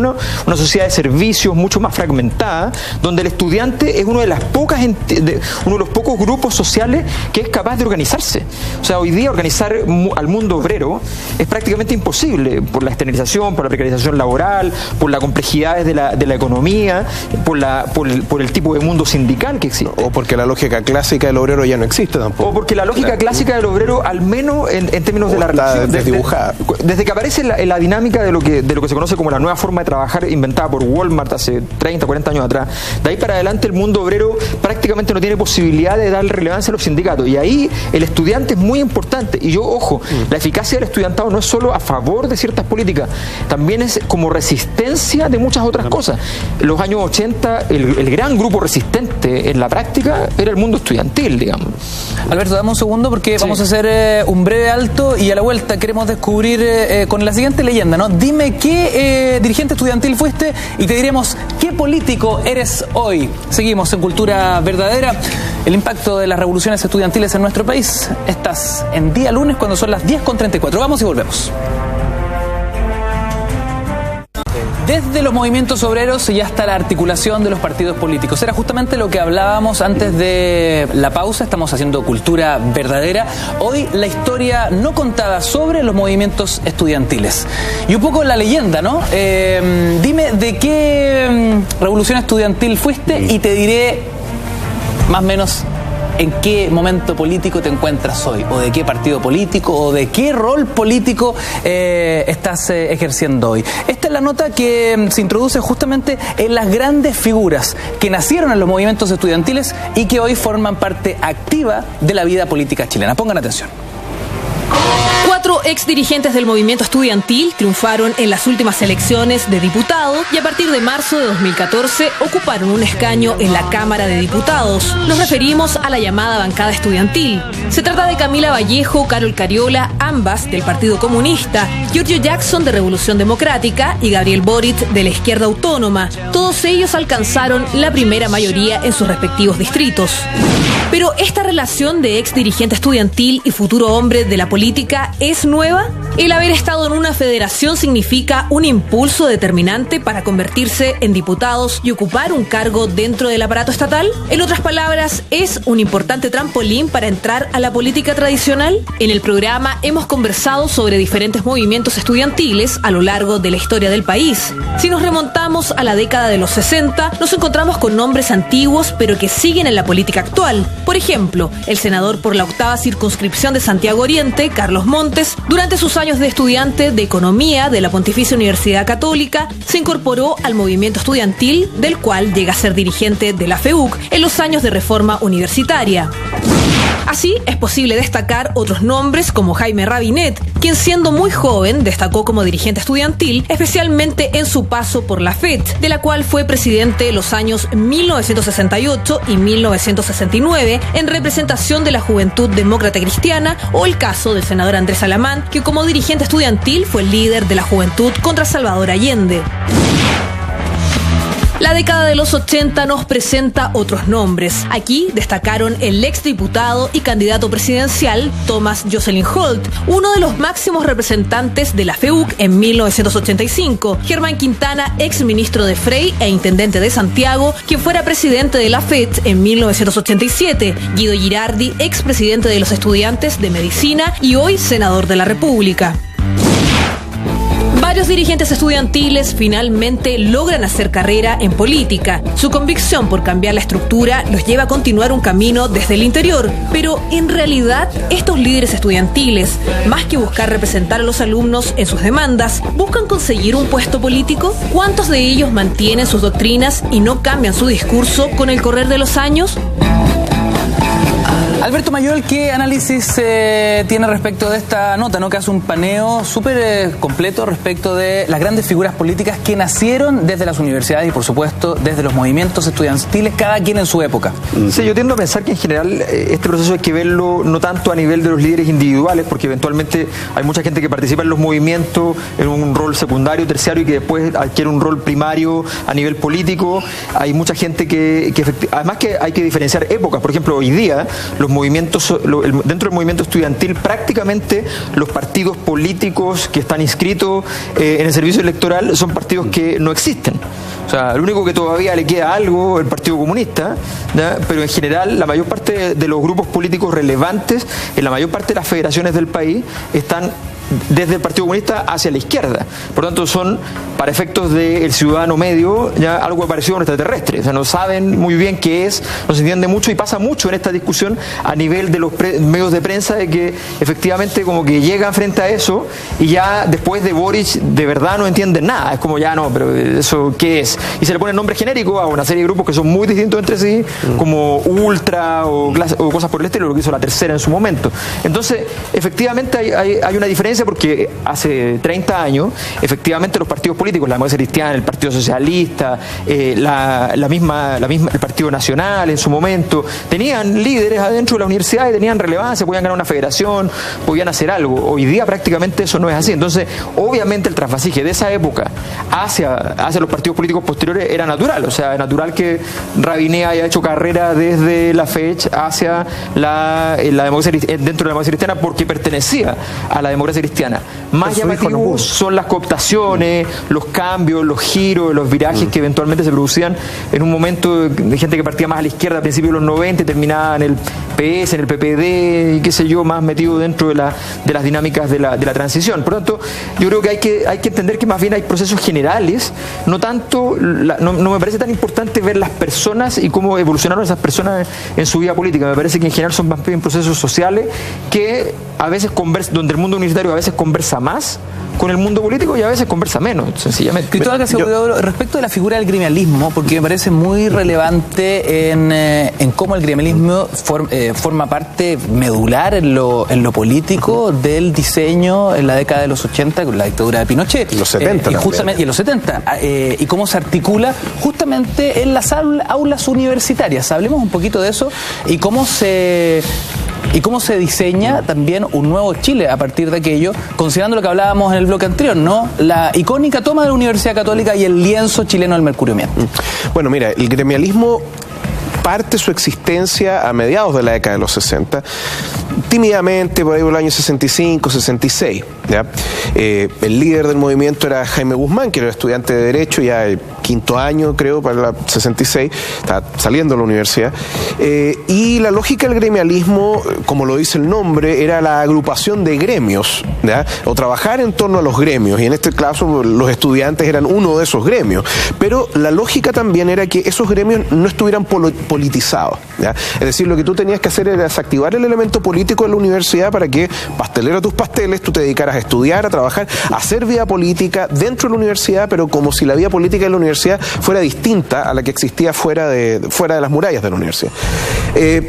una sociedad de servicios mucho más fragmentada, donde el estudiante es uno de los pocos grupos sociales que es capaz de organizarse. O sea, hoy día organizar al mundo obrero es prácticamente imposible por la externalización, por la precarización laboral, por las complejidades de la economía, por el tipo de mundo sindical que existe. O porque la lógica clásica del obrero ya no existe tampoco. O porque la lógica clásica del obrero, al menos en términos de la relación, desde que aparece la dinámica de lo que se conoce como la nueva forma de trabajar inventada por Walmart hace 30, 40 años atrás, de ahí para adelante el mundo obrero prácticamente no tiene posibilidad de darle relevancia a los sindicatos, y ahí el estudiante es muy importante. Y yo, ojo, la eficacia del estudiantado no es solo a favor de ciertas políticas, también es como resistencia de muchas otras cosas. En los años 80 el gran grupo resistente en la práctica era el mundo estudiantil, digamos. Alberto, dame un segundo porque vamos a hacer un breve alto y a la vuelta queremos descubrir con la siguiente leyenda, ¿no? Dime qué dirigente estudiantil fuiste y te diremos qué político eres hoy. Seguimos en Cultura Verdadera. El impacto de las revoluciones estudiantiles en nuestro país. Estás en día lunes cuando son las 10:34. Vamos y volvemos. Desde los movimientos obreros y hasta la articulación de los partidos políticos. Era justamente lo que hablábamos antes de la pausa. Estamos haciendo Cultura Verdadera. Hoy la historia no contada sobre los movimientos estudiantiles. Y un poco la leyenda, ¿no? Dime de qué revolución estudiantil fuiste y te diré más o menos en qué momento político te encuentras hoy, o de qué partido político, o de qué rol político estás ejerciendo hoy. Esta es la nota que se introduce justamente en las grandes figuras que nacieron en los movimientos estudiantiles y que hoy forman parte activa de la vida política chilena. Pongan atención. 4 ex dirigentes del movimiento estudiantil triunfaron en las últimas elecciones de diputado y a partir de marzo de 2014 ocuparon un escaño en la Cámara de Diputados. Nos referimos a la llamada bancada estudiantil. Se trata de Camila Vallejo, Carol Cariola, ambas del Partido Comunista, Giorgio Jackson de Revolución Democrática y Gabriel Boric de la Izquierda Autónoma. Todos ellos alcanzaron la primera mayoría en sus respectivos distritos. Pero esta relación de ex dirigente estudiantil y futuro hombre de la política ¿es nueva? ¿El haber estado en una federación significa un impulso determinante para convertirse en diputados y ocupar un cargo dentro del aparato estatal? En otras palabras, ¿es un importante trampolín para entrar a la política tradicional? En el programa hemos conversado sobre diferentes movimientos estudiantiles a lo largo de la historia del país. Si nos remontamos a la década de los 60, nos encontramos con nombres antiguos pero que siguen en la política actual. Por ejemplo, el senador por la 8ª circunscripción de Santiago Oriente, Carlos Montes, durante sus años de estudiante de Economía de la Pontificia Universidad Católica, se incorporó al movimiento estudiantil, del cual llega a ser dirigente de la FEUC en los años de reforma universitaria. Así, es posible destacar otros nombres como Jaime Rabinet, quien siendo muy joven destacó como dirigente estudiantil, especialmente en su paso por la FET, de la cual fue presidente los años 1968 y 1969 en representación de la Juventud Demócrata Cristiana, o el caso del senador Andrés Alamán, que como dirigente estudiantil fue el líder de la Juventud contra Salvador Allende. La década de los 80 nos presenta otros nombres. Aquí destacaron el exdiputado y candidato presidencial Thomas Jocelyn Holt, uno de los máximos representantes de la FEUC en 1985, Germán Quintana, exministro de Frey e intendente de Santiago, quien fuera presidente de la FET en 1987, Guido Girardi, expresidente de los estudiantes de Medicina y hoy senador de la República. Varios dirigentes estudiantiles finalmente logran hacer carrera en política. Su convicción por cambiar la estructura los lleva a continuar un camino desde el interior. Pero, en realidad, estos líderes estudiantiles, más que buscar representar a los alumnos en sus demandas, ¿buscan conseguir un puesto político? ¿Cuántos de ellos mantienen sus doctrinas y no cambian su discurso con el correr de los años? Alberto Mayol, ¿qué análisis tiene respecto de esta nota, ¿no? Que hace un paneo súper completo respecto de las grandes figuras políticas que nacieron desde las universidades y, por supuesto, desde los movimientos estudiantiles, cada quien en su época? Sí, yo tiendo a pensar que en general este proceso hay que verlo no tanto a nivel de los líderes individuales, porque eventualmente hay mucha gente que participa en los movimientos en un rol secundario, terciario, y que después adquiere un rol primario a nivel político. Hay mucha gente que además que hay que diferenciar épocas. Por ejemplo, hoy día los movimientos, dentro del movimiento estudiantil, prácticamente los partidos políticos que están inscritos en el servicio electoral son partidos que no existen. O sea, el único que todavía le queda algo es el Partido Comunista, ¿ya? Pero en general la mayor parte de los grupos políticos relevantes en la mayor parte de las federaciones del país están desde el Partido Comunista hacia la izquierda. Por tanto, son, para efectos del ciudadano medio, ya algo parecido a un extraterrestre. O sea, no saben muy bien qué es, no se entiende mucho, y pasa mucho en esta discusión a nivel de los medios de prensa, de que efectivamente como que llegan frente a eso y ya después de Boric de verdad no entienden nada. Es como ya no, pero ¿eso qué es? Y se le pone nombre genérico a una serie de grupos que son muy distintos entre sí, como Ultra o cosas por el estilo, lo que hizo la Tercera en su momento. Entonces, efectivamente hay una diferencia, porque hace 30 años, efectivamente, los partidos políticos, la Democracia Cristiana, el Partido Socialista, el Partido Nacional en su momento, tenían líderes adentro de la universidad y tenían relevancia, podían ganar una federación, podían hacer algo. Hoy día prácticamente eso no es así. Entonces, obviamente el trasvasije de esa época hacia los partidos políticos posteriores era natural. O sea, es natural que Rabiné haya hecho carrera desde la FECH hacia la democracia, dentro de la Democracia Cristiana, porque pertenecía a la democracia cristiana. Más llamativos son las cooptaciones, los cambios, los giros, los virajes que eventualmente se producían en un momento de gente que partía más a la izquierda a principios de los 90 y terminaba en el PS, en el PPD y qué sé yo, más metido dentro de las dinámicas de la transición. Por lo tanto, yo creo que hay que entender que más bien hay procesos generales, no tanto, no me parece tan importante ver las personas y cómo evolucionaron esas personas en su vida política. Me parece que en general son más bien procesos sociales que a veces donde el mundo universitario a veces conversa más con el mundo político y a veces conversa menos, sencillamente. Cristóbal García, respecto de la figura del gremialismo, porque me parece muy relevante en cómo el gremialismo forma parte medular en lo político del diseño en la década de los 80 con la dictadura de Pinochet. Y los 70 y en los 70. Y cómo se articula justamente en las aulas universitarias. Hablemos un poquito de eso y cómo se diseña también un nuevo Chile a partir de aquello, considerando lo que hablábamos en el bloque anterior, ¿no? La icónica toma de la Universidad Católica y el lienzo chileno del Mercurio Miente. Bueno, mira, el gremialismo parte su existencia a mediados de la década de los 60, tímidamente por ahí por el año 65, 66. ¿ya? El líder del movimiento era Jaime Guzmán, que era estudiante de Derecho, ya el quinto año, creo, para el 66, está saliendo de la universidad. Y la lógica del gremialismo, como lo dice el nombre, era la agrupación de gremios, ¿ya? O trabajar en torno a los gremios, y en este caso los estudiantes eran uno de esos gremios. Pero la lógica también era que esos gremios no estuvieran politizados, ¿ya? Es decir, lo que tú tenías que hacer era desactivar el elemento político de la universidad para que, pastelero a tus pasteles, tú te dedicaras a estudiar, a trabajar, a hacer vida política dentro de la universidad, pero como si la vida política de la universidad fuera distinta a la que existía fuera de las murallas de la universidad.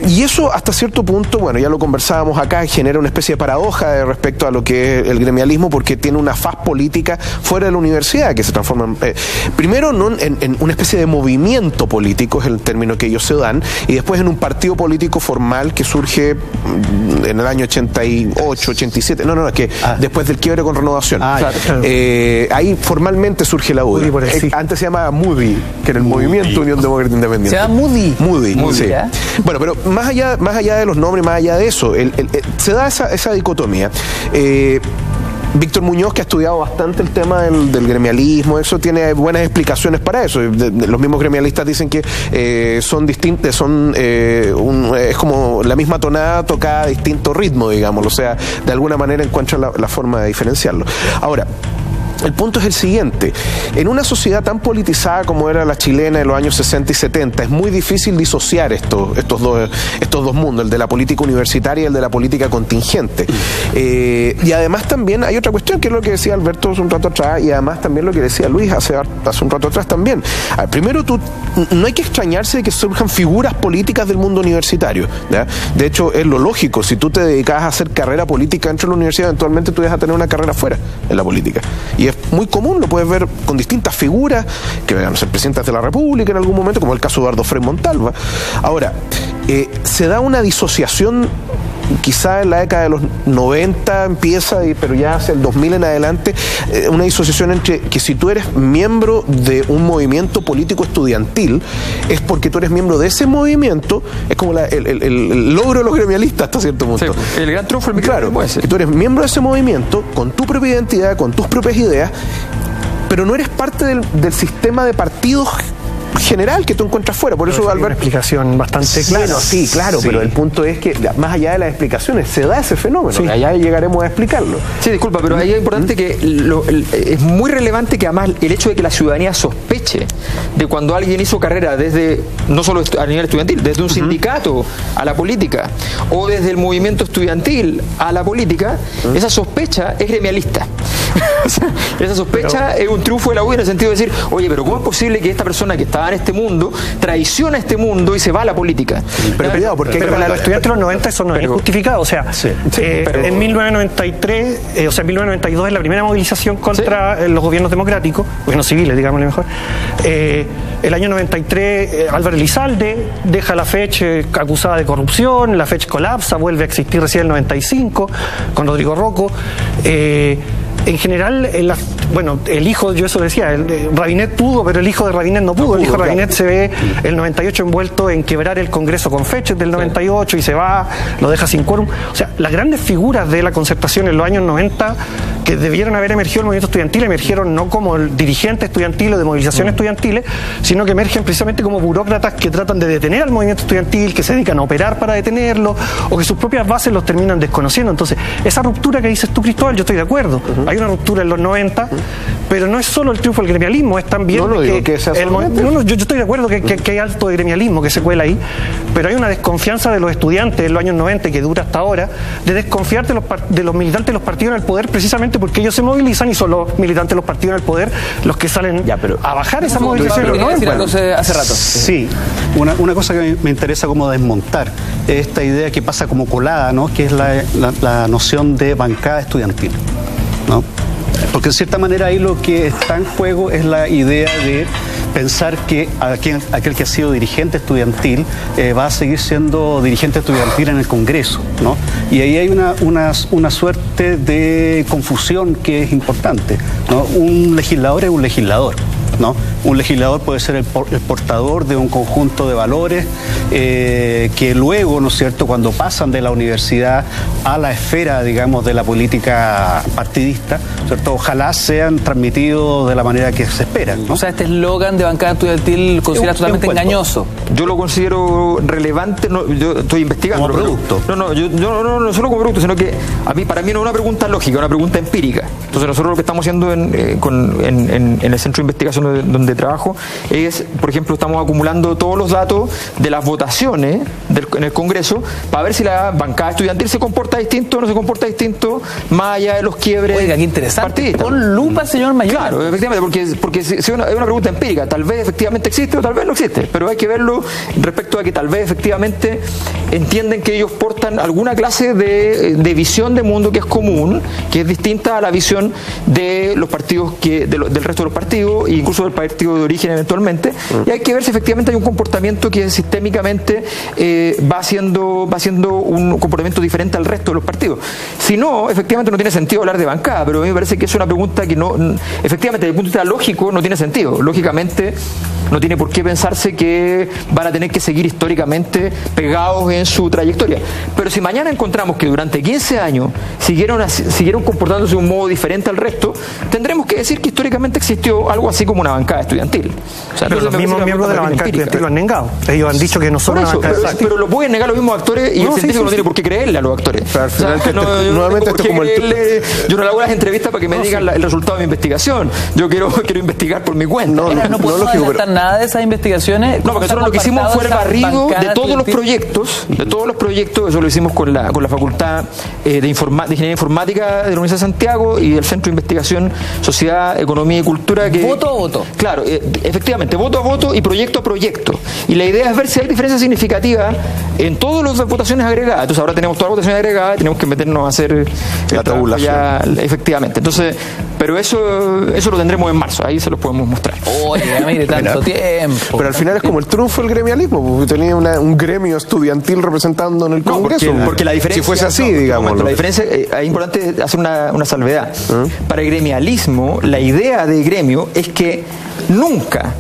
Y eso hasta cierto punto, bueno, ya lo conversábamos acá, genera una especie de paradoja respecto a lo que es el gremialismo, porque tiene una faz política fuera de la universidad que se transforma primero en una especie de movimiento político, es el término que ellos se dan, y después en un partido político formal que surge en el año 88, 87, es que después del quiebre con Renovación. Ahí formalmente surge la UDI. Antes se llama MUDI, que era el Movimiento Unión Demócrata Independiente. Se llama MUDI. Sí. Bueno, pero más allá de los nombres, más allá de eso, se da esa dicotomía. Víctor Muñoz, que ha estudiado bastante el tema del gremialismo, eso tiene buenas explicaciones para eso. Los mismos gremialistas dicen que son distintos, es como la misma tonada tocada a distinto ritmo, digamos, o sea, de alguna manera encuentran la forma de diferenciarlo. Ahora, el punto es el siguiente: en una sociedad tan politizada como era la chilena en los años 60 y 70, es muy difícil disociar estos dos mundos, el de la política universitaria y el de la política contingente. Y además también hay otra cuestión, que es lo que decía Alberto hace un rato atrás, y además también lo que decía Luis hace un rato atrás también. Primero, no hay que extrañarse de que surjan figuras políticas del mundo universitario, ¿ya? De hecho, es lo lógico. Si tú te dedicas a hacer carrera política dentro de la universidad, eventualmente tú vas a tener una carrera fuera en la política. Y es muy común, lo puedes ver con distintas figuras que van a ser presidentes de la República en algún momento, como el caso de Eduardo Frei Montalva. Ahora, se da una disociación quizá en la década de los 90 empieza, pero ya hacia el 2000 en adelante, una disociación entre que si tú eres miembro de un movimiento político estudiantil, es porque tú eres miembro de ese movimiento, es como el logro de los gremialistas hasta cierto punto. Sí, el gran triunfo del claro, que tú eres miembro de ese movimiento, con tu propia identidad, con tus propias ideas, pero no eres parte del sistema de partidos general que tú encuentras fuera. Por eso, hay Alberto, una explicación bastante clara. Bueno, sí, claro, pero el punto es que más allá de las explicaciones se da ese fenómeno, y allá llegaremos a explicarlo. Sí, disculpa, pero ahí es importante que es muy relevante que además el hecho de que la ciudadanía sospeche de cuando alguien hizo carrera desde, no solo a nivel estudiantil, desde un sindicato a la política o desde el movimiento estudiantil a la política, esa sospecha es gremialista. Esa sospecha es un triunfo de la UDI en el sentido de decir, oye, pero ¿cómo es posible que esta persona que estaba en este mundo traiciona este mundo y se va a la política? Pero cuidado, porque para los estudiantes de los 90 eso no es injustificado. O sea, en 1993, o sea, en 1992 es la primera movilización contra los gobiernos democráticos, gobiernos civiles, digámosle mejor. El año 93, Álvaro Elizalde deja la FECH acusada de corrupción, la FECH colapsa, vuelve a existir recién en el 95 con Rodrigo Rocco. En general, el hijo, yo eso decía, Rabinet pudo, pero el hijo de Rabinet no pudo. El hijo de Rabinet se ve el 98 envuelto en quebrar el Congreso con fechas del 98 y se va, lo deja sin quórum. O sea, las grandes figuras de la concertación en los años 90 que debieron haber emergido el movimiento estudiantil, emergieron no como dirigentes estudiantiles o de movilizaciones estudiantiles, sino que emergen precisamente como burócratas que tratan de detener al movimiento estudiantil, que se dedican a operar para detenerlo, o que sus propias bases los terminan desconociendo. Entonces, esa ruptura que dices tú, Cristóbal, yo estoy de acuerdo. Hay una ruptura en los 90, pero no es solo el triunfo del gremialismo, es también yo estoy de acuerdo que hay alto de gremialismo que se cuela ahí, pero hay una desconfianza de los estudiantes en los años 90 que dura hasta ahora, de desconfiar de los militantes de los partidos en el poder precisamente porque ellos se movilizan y son los militantes de los partidos en el poder los que salen a bajar esa movilización. Hace rato. Sí, una cosa que me interesa como desmontar es esta idea que pasa como colada, ¿no? Que es la noción de bancada estudiantil, ¿no? Porque en cierta manera ahí lo que está en juego es la idea de pensar que aquel que ha sido dirigente estudiantil va a seguir siendo dirigente estudiantil en el Congreso, ¿no? Y ahí hay una suerte de confusión que es importante, ¿no? Un legislador es un legislador, ¿no? Un legislador puede ser el portador de un conjunto de valores que luego, ¿no es cierto?, cuando pasan de la universidad a la esfera, digamos, de la política partidista, ¿cierto?, ojalá sean transmitidos de la manera que se espera, ¿no? O sea, este eslogan de bancada estudiantil consideras totalmente engañoso. Yo lo considero relevante, yo estoy investigando. Como producto. No solo como producto, sino que para mí no es una pregunta lógica, es una pregunta empírica. Entonces nosotros lo que estamos haciendo en el centro de investigación donde trabajo es, por ejemplo, estamos acumulando todos los datos de las votaciones en el Congreso para ver si la bancada estudiantil se comporta distinto o no se comporta distinto, más allá de los quiebres. Oiga, qué interesante. Con lupa, señor Mayor. Claro, efectivamente, porque es una pregunta empírica. Tal vez efectivamente existe o tal vez no existe, pero hay que verlo respecto a que tal vez efectivamente entienden que ellos portan alguna clase de visión de mundo que es común, que es distinta a la visión de los partidos del resto de los partidos e incluso del partido de origen eventualmente, y hay que ver si efectivamente hay un comportamiento que sistémicamente va siendo un comportamiento diferente al resto de los partidos. Si no, efectivamente no tiene sentido hablar de bancada, pero a mí me parece que es una pregunta que efectivamente desde el punto de vista lógico no tiene sentido. Lógicamente no tiene por qué pensarse que van a tener que seguir históricamente pegados en su trayectoria. Pero si mañana encontramos que durante 15 años siguieron comportándose de un modo diferente al resto, tendremos que decir que históricamente existió algo así como una bancada estudiantil. O sea, pero los mismos miembros de la bancada estudiantil lo han negado. Ellos han dicho que no son una bancada estudiantil. Pero lo pueden negar los mismos actores y el científico no tiene por qué creerle a los actores. Nuevamente esto es como yo no le hago las entrevistas para que me digan el resultado de mi investigación. Yo quiero investigar por mi cuenta. No podemos adelantar nada de esas investigaciones. No, porque nosotros lo que hicimos fue el barrido de todos los proyectos, eso lo hicimos con la Facultad de Ingeniería Informática de la Universidad de Santiago y el Centro de Investigación Sociedad, Economía y Cultura. ¿Voto a voto? voto. Claro, efectivamente, voto a voto y proyecto a proyecto. Y la idea es ver si hay diferencia significativa en todas las votaciones agregadas. Entonces ahora tenemos todas las votaciones agregadas y tenemos que meternos a hacer la tabulación. Efectivamente. Entonces, pero eso lo tendremos en marzo, ahí se lo podemos mostrar. Oye, mire, tanto tiempo. Pero al final es como el triunfo del gremialismo, porque tenía un gremio estudiantil representando en el Congreso. Porque la diferencia, si fuese así, digamos. La diferencia, es importante hacer una salvedad. Para el gremialismo, la idea de gremio es que nunca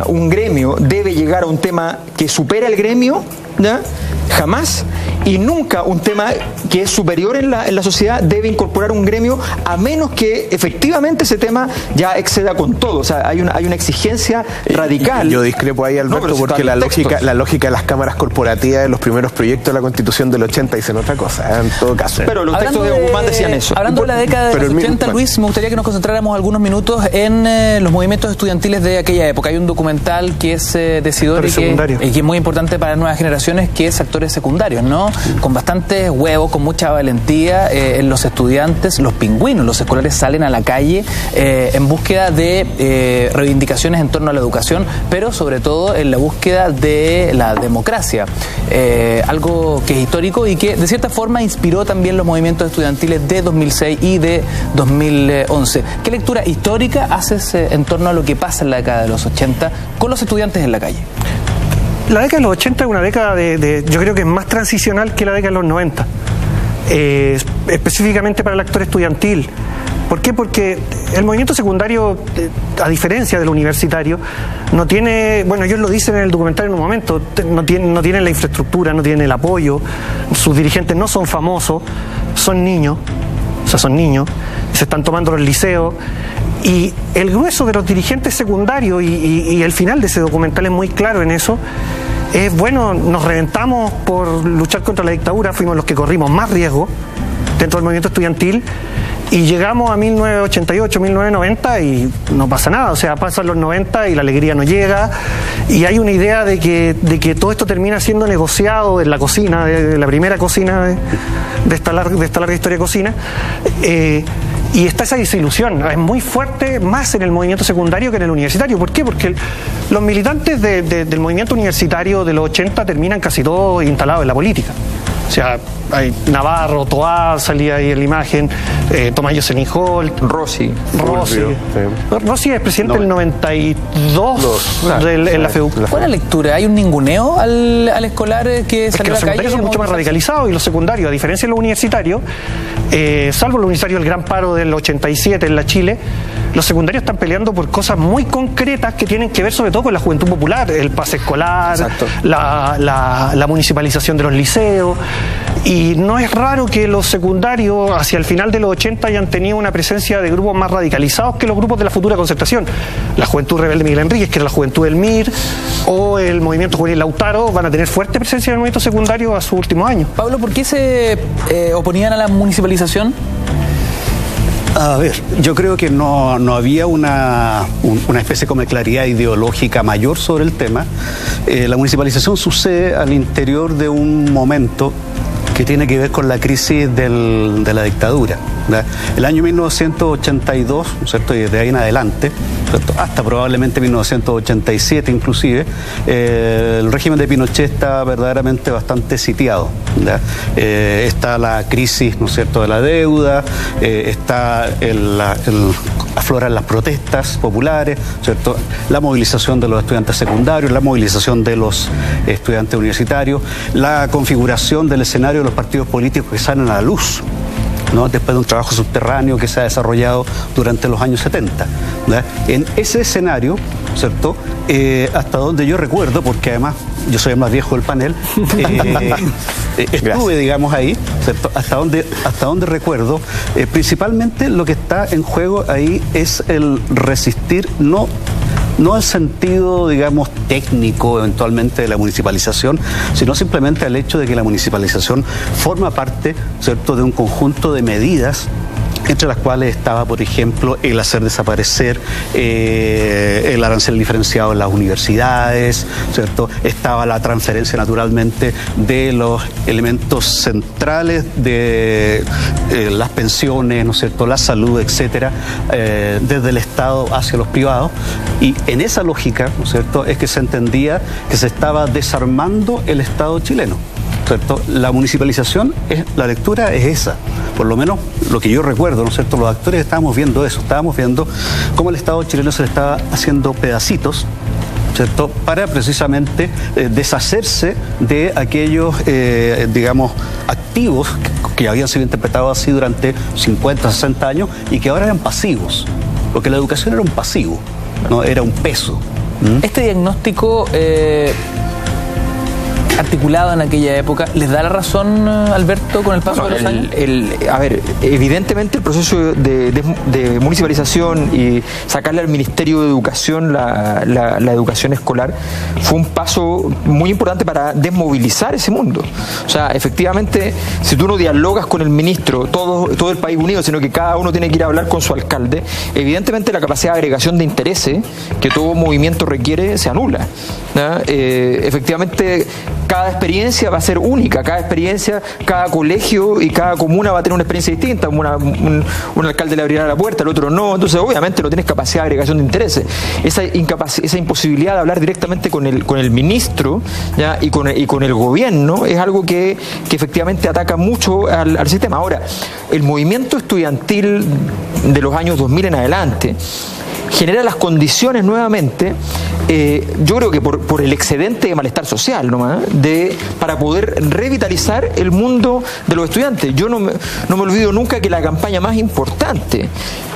un gremio debe llegar a un tema que supera el gremio, ¿ya? Jamás, y nunca un tema que es superior en la sociedad debe incorporar un gremio, a menos que efectivamente ese tema ya exceda con todo. O sea, hay una exigencia radical. Yo discrepo ahí, Alberto, porque la lógica de las cámaras corporativas de los primeros proyectos de la Constitución del 80 dicen otra cosa, en todo caso. Pero los textos de Guzmán decían eso. Hablando de la década de los 80, Luis, me gustaría que nos concentráramos algunos minutos en los movimientos estudiantiles de aquella época. Hay un documental que es decidor y que es muy importante para las nuevas generaciones, que es Actores Secundarios, ¿no? Con bastantes huevos, con mucha valentía, los estudiantes, los pingüinos, los escolares salen a la calle en búsqueda de reivindicaciones en torno a la educación, pero sobre todo en la búsqueda de la democracia. Algo que es histórico y que de cierta forma inspiró también los movimientos estudiantiles de 2006 y de 2011. ¿Qué lectura histórica haces en torno a lo que pasa en la década de los 80 con los estudiantes en la calle? La década de los 80 es una década yo creo que es más transicional que la década de los 90, específicamente para el actor estudiantil. ¿Por qué? Porque el movimiento secundario, a diferencia del universitario, no tiene, bueno, ellos lo dicen en el documental en un momento, no tienen la infraestructura, no tienen el apoyo, sus dirigentes no son famosos, son niños, se están tomando los liceos. Y el grueso de los dirigentes secundarios, y el final de ese documental es muy claro en eso, es bueno, nos reventamos por luchar contra la dictadura, fuimos los que corrimos más riesgo dentro del movimiento estudiantil, y llegamos a 1988, 1990 y no pasa nada. O sea, pasan los 90 y la alegría no llega, y hay una idea de que todo esto termina siendo negociado en la cocina, de la primera cocina de esta larga historia de cocina. Y está esa desilusión, es muy fuerte, más en el movimiento secundario que en el universitario. ¿Por qué? Porque los militantes del movimiento universitario de los 80 terminan casi todos instalados en la política. O sea, hay Navarro, Toá, salía ahí en la imagen, Tomás Josenijol, Rossi. Rossi es presidente del 92 en la FEU. ¿Cuál es la lectura? ¿Hay un ninguneo al escolar que salió a la calle? Los secundarios son mucho más radicalizados, y los secundarios, a diferencia de los universitarios, salvo los universitarios del Gran Paro del 87 en la Chile, los secundarios están peleando por cosas muy concretas que tienen que ver sobre todo con la juventud popular, el pase escolar, la municipalización de los liceos. Y no es raro que los secundarios hacia el final de los 80 hayan tenido una presencia de grupos más radicalizados que los grupos de la futura concertación. La Juventud Rebelde Miguel Enríquez, que era la juventud del MIR, o el Movimiento Juvenil Lautaro, van a tener fuerte presencia en el movimiento secundario a sus últimos años. Pablo, ¿por qué se oponían a la municipalización? A ver, yo creo que no había una especie como de claridad ideológica mayor sobre el tema. La municipalización sucede al interior de un momento que tiene que ver con la crisis de la dictadura, ¿verdad? El año 1982, ¿no es cierto? Y desde ahí en adelante, ¿cierto? Hasta probablemente 1987 inclusive, el régimen de Pinochet está verdaderamente bastante sitiado, ¿verdad? Está la crisis, ¿no es cierto?, de la deuda, afloran las protestas populares, ¿cierto?, la movilización de los estudiantes secundarios, la movilización de los estudiantes universitarios, la configuración del escenario de los partidos políticos que salen a la luz, ¿no?, después de un trabajo subterráneo que se ha desarrollado durante los años 70. ¿Verdad? En ese escenario, ¿cierto?, hasta donde yo recuerdo, porque además yo soy el más viejo del panel, estuve, digamos, ahí, ¿cierto? Hasta donde recuerdo, principalmente lo que está en juego ahí es el resistir, no al sentido, digamos, técnico eventualmente de la municipalización, sino simplemente al hecho de que la municipalización forma parte, ¿cierto?, de un conjunto de medidas entre las cuales estaba, por ejemplo, el hacer desaparecer el arancel diferenciado en las universidades, ¿cierto? Estaba la transferencia, naturalmente, de los elementos centrales de las pensiones, ¿no es cierto?, la salud, etcétera, desde el Estado hacia los privados. Y en esa lógica, ¿no es cierto?, es que se entendía que se estaba desarmando el Estado chileno, ¿cierto? La municipalización, la lectura es esa, por lo menos lo que yo recuerdo, ¿no es cierto? Los actores estábamos viendo eso, estábamos viendo cómo el Estado chileno se le estaba haciendo pedacitos, ¿cierto?, para precisamente deshacerse de aquellos, digamos, activos que habían sido interpretados así durante 50, 60 años y que ahora eran pasivos, porque la educación era un pasivo, no era un peso. Este diagnóstico articulado en aquella época, ¿les da la razón, Alberto, con el paso de los años? A ver, evidentemente el proceso de municipalización y sacarle al Ministerio de Educación la educación escolar fue un paso muy importante para desmovilizar ese mundo. O sea, efectivamente, si tú no dialogas con el ministro, todo el país unido, sino que cada uno tiene que ir a hablar con su alcalde, evidentemente la capacidad de agregación de intereses que todo movimiento requiere se anula, ¿no? Efectivamente, cada experiencia va a ser única, cada experiencia, cada colegio y cada comuna va a tener una experiencia distinta. Un alcalde le abrirá la puerta, el otro no, entonces obviamente no tienes capacidad de agregación de intereses. Esa imposibilidad de hablar directamente con el ministro, ¿ya?, y con el gobierno es algo que efectivamente ataca mucho al sistema. Ahora, el movimiento estudiantil de los años 2000 en adelante genera las condiciones nuevamente, yo creo que por el excedente de malestar social nomás, para poder revitalizar el mundo de los estudiantes. Yo no me olvido nunca que la campaña más importante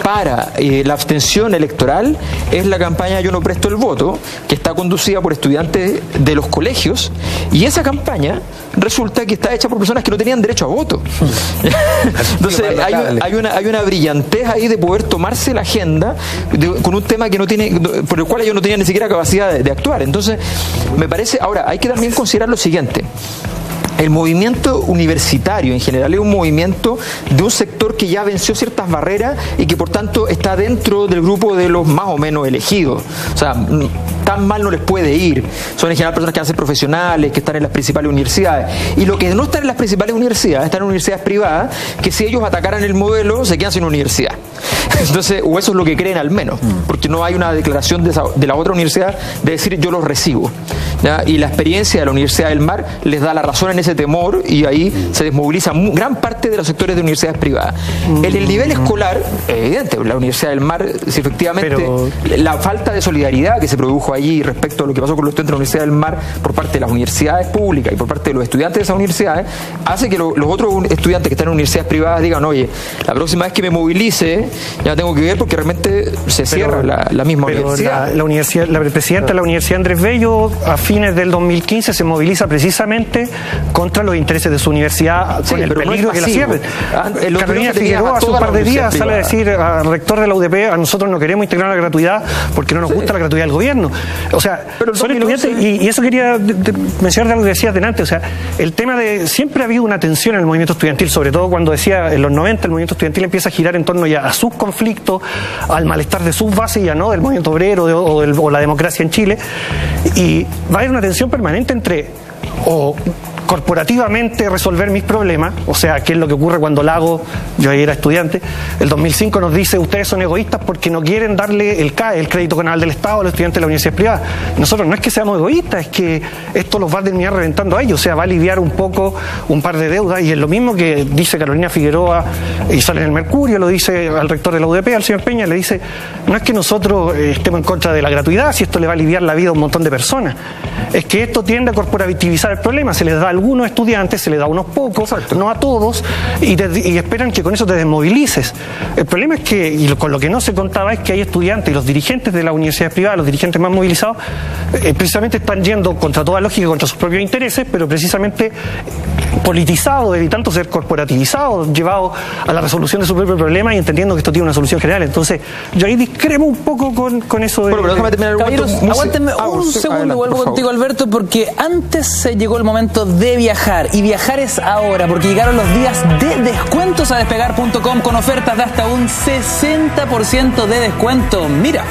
para la abstención electoral es la campaña Yo no presto el voto, que está conducida por estudiantes de los colegios, y esa campaña resulta que está hecha por personas que no tenían derecho a voto. Entonces hay una brillantez ahí de poder tomarse la agenda con un tema que no tiene, por el cual ellos no tenían ni siquiera capacidad de actuar. Entonces, me parece, ahora hay que también considerar lo siguiente. El movimiento universitario en general es un movimiento de un sector que ya venció ciertas barreras y que por tanto está dentro del grupo de los más o menos elegidos. O sea, tan mal no les puede ir. Son en general personas que van a ser profesionales, que están en las principales universidades. Y lo que no están en las principales universidades, están en universidades privadas, que si ellos atacaran el modelo, se quedan sin universidad. Entonces, o eso es lo que creen al menos, porque no hay una declaración de la otra universidad de decir yo los recibo, ¿ya? Y la experiencia de la Universidad del Mar les da la razón en ese temor y ahí se desmoviliza gran parte de los sectores de universidades privadas. En el nivel escolar, evidente, la Universidad del Mar, si efectivamente la falta de solidaridad que se produjo allí respecto a lo que pasó con los estudiantes de la Universidad del Mar por parte de las universidades públicas y por parte de los estudiantes de esas universidades, hace que los otros estudiantes que están en universidades privadas digan, oye, la próxima vez que me movilice ya tengo que ver porque realmente se cierra la misma universidad. La presidenta de la Universidad Andrés Bello a fines del 2015 se moviliza precisamente contra los intereses de su universidad, con el peligro que la cierre. Carolina Figueroa hace un par de días sale a decir al rector de la UDP, a nosotros no queremos integrar la gratuidad porque no nos gusta la gratuidad del gobierno. O sea, son estudiantes, y eso quería mencionar de algo que decías delante, o sea, el tema de, siempre ha habido una tensión en el movimiento estudiantil, sobre todo cuando decía en los 90 el movimiento estudiantil empieza a girar en torno ya a sus conflictos, al malestar de sus bases, ya no del movimiento obrero o la democracia en Chile, y va a haber una tensión permanente entre corporativamente resolver mis problemas, o sea, qué es lo que ocurre cuando Lago, yo ahí era estudiante, el 2005 nos dice, ustedes son egoístas porque no quieren darle el CAE, el crédito canal del Estado, a los estudiantes de la universidad privada. Nosotros no es que seamos egoístas, es que esto los va a terminar reventando a ellos, o sea, va a aliviar un poco un par de deudas, y es lo mismo que dice Carolina Figueroa, y sale en el Mercurio, lo dice al rector de la UDP, al señor Peña, le dice, no es que nosotros estemos en contra de la gratuidad, si esto le va a aliviar la vida a un montón de personas, es que esto tiende a corporativizar el problema, se les da a algunos estudiantes, se les da a unos pocos, no a todos, y esperan que con eso te desmovilices. El problema es que, y con lo que no se contaba, es que hay estudiantes y los dirigentes de la universidad privada, los dirigentes más movilizados, precisamente están yendo contra toda lógica, contra sus propios intereses, pero precisamente politizado, de tanto ser corporativizado, llevado a la resolución de su propio problema y entendiendo que esto tiene una solución general. Entonces, yo ahí discrepo un poco con eso de... Bueno, pero déjame terminar el Caballeros, aguántenme un segundo, adelante, vuelvo contigo, Alberto, porque antes se llegó el momento de viajar, y viajar es ahora, porque llegaron los días de descuentos a despegar.com con ofertas de hasta un 60% de descuento. Mira.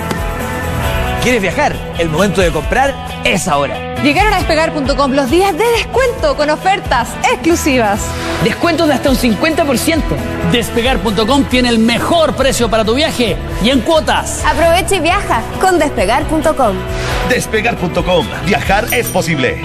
¿Quieres viajar? El momento de comprar es ahora. Llegaron a despegar.com los días de descuento con ofertas exclusivas. Descuentos de hasta un 50%. Despegar.com tiene el mejor precio para tu viaje y en cuotas. Aprovecha y viaja con despegar.com. Despegar.com. Viajar es posible.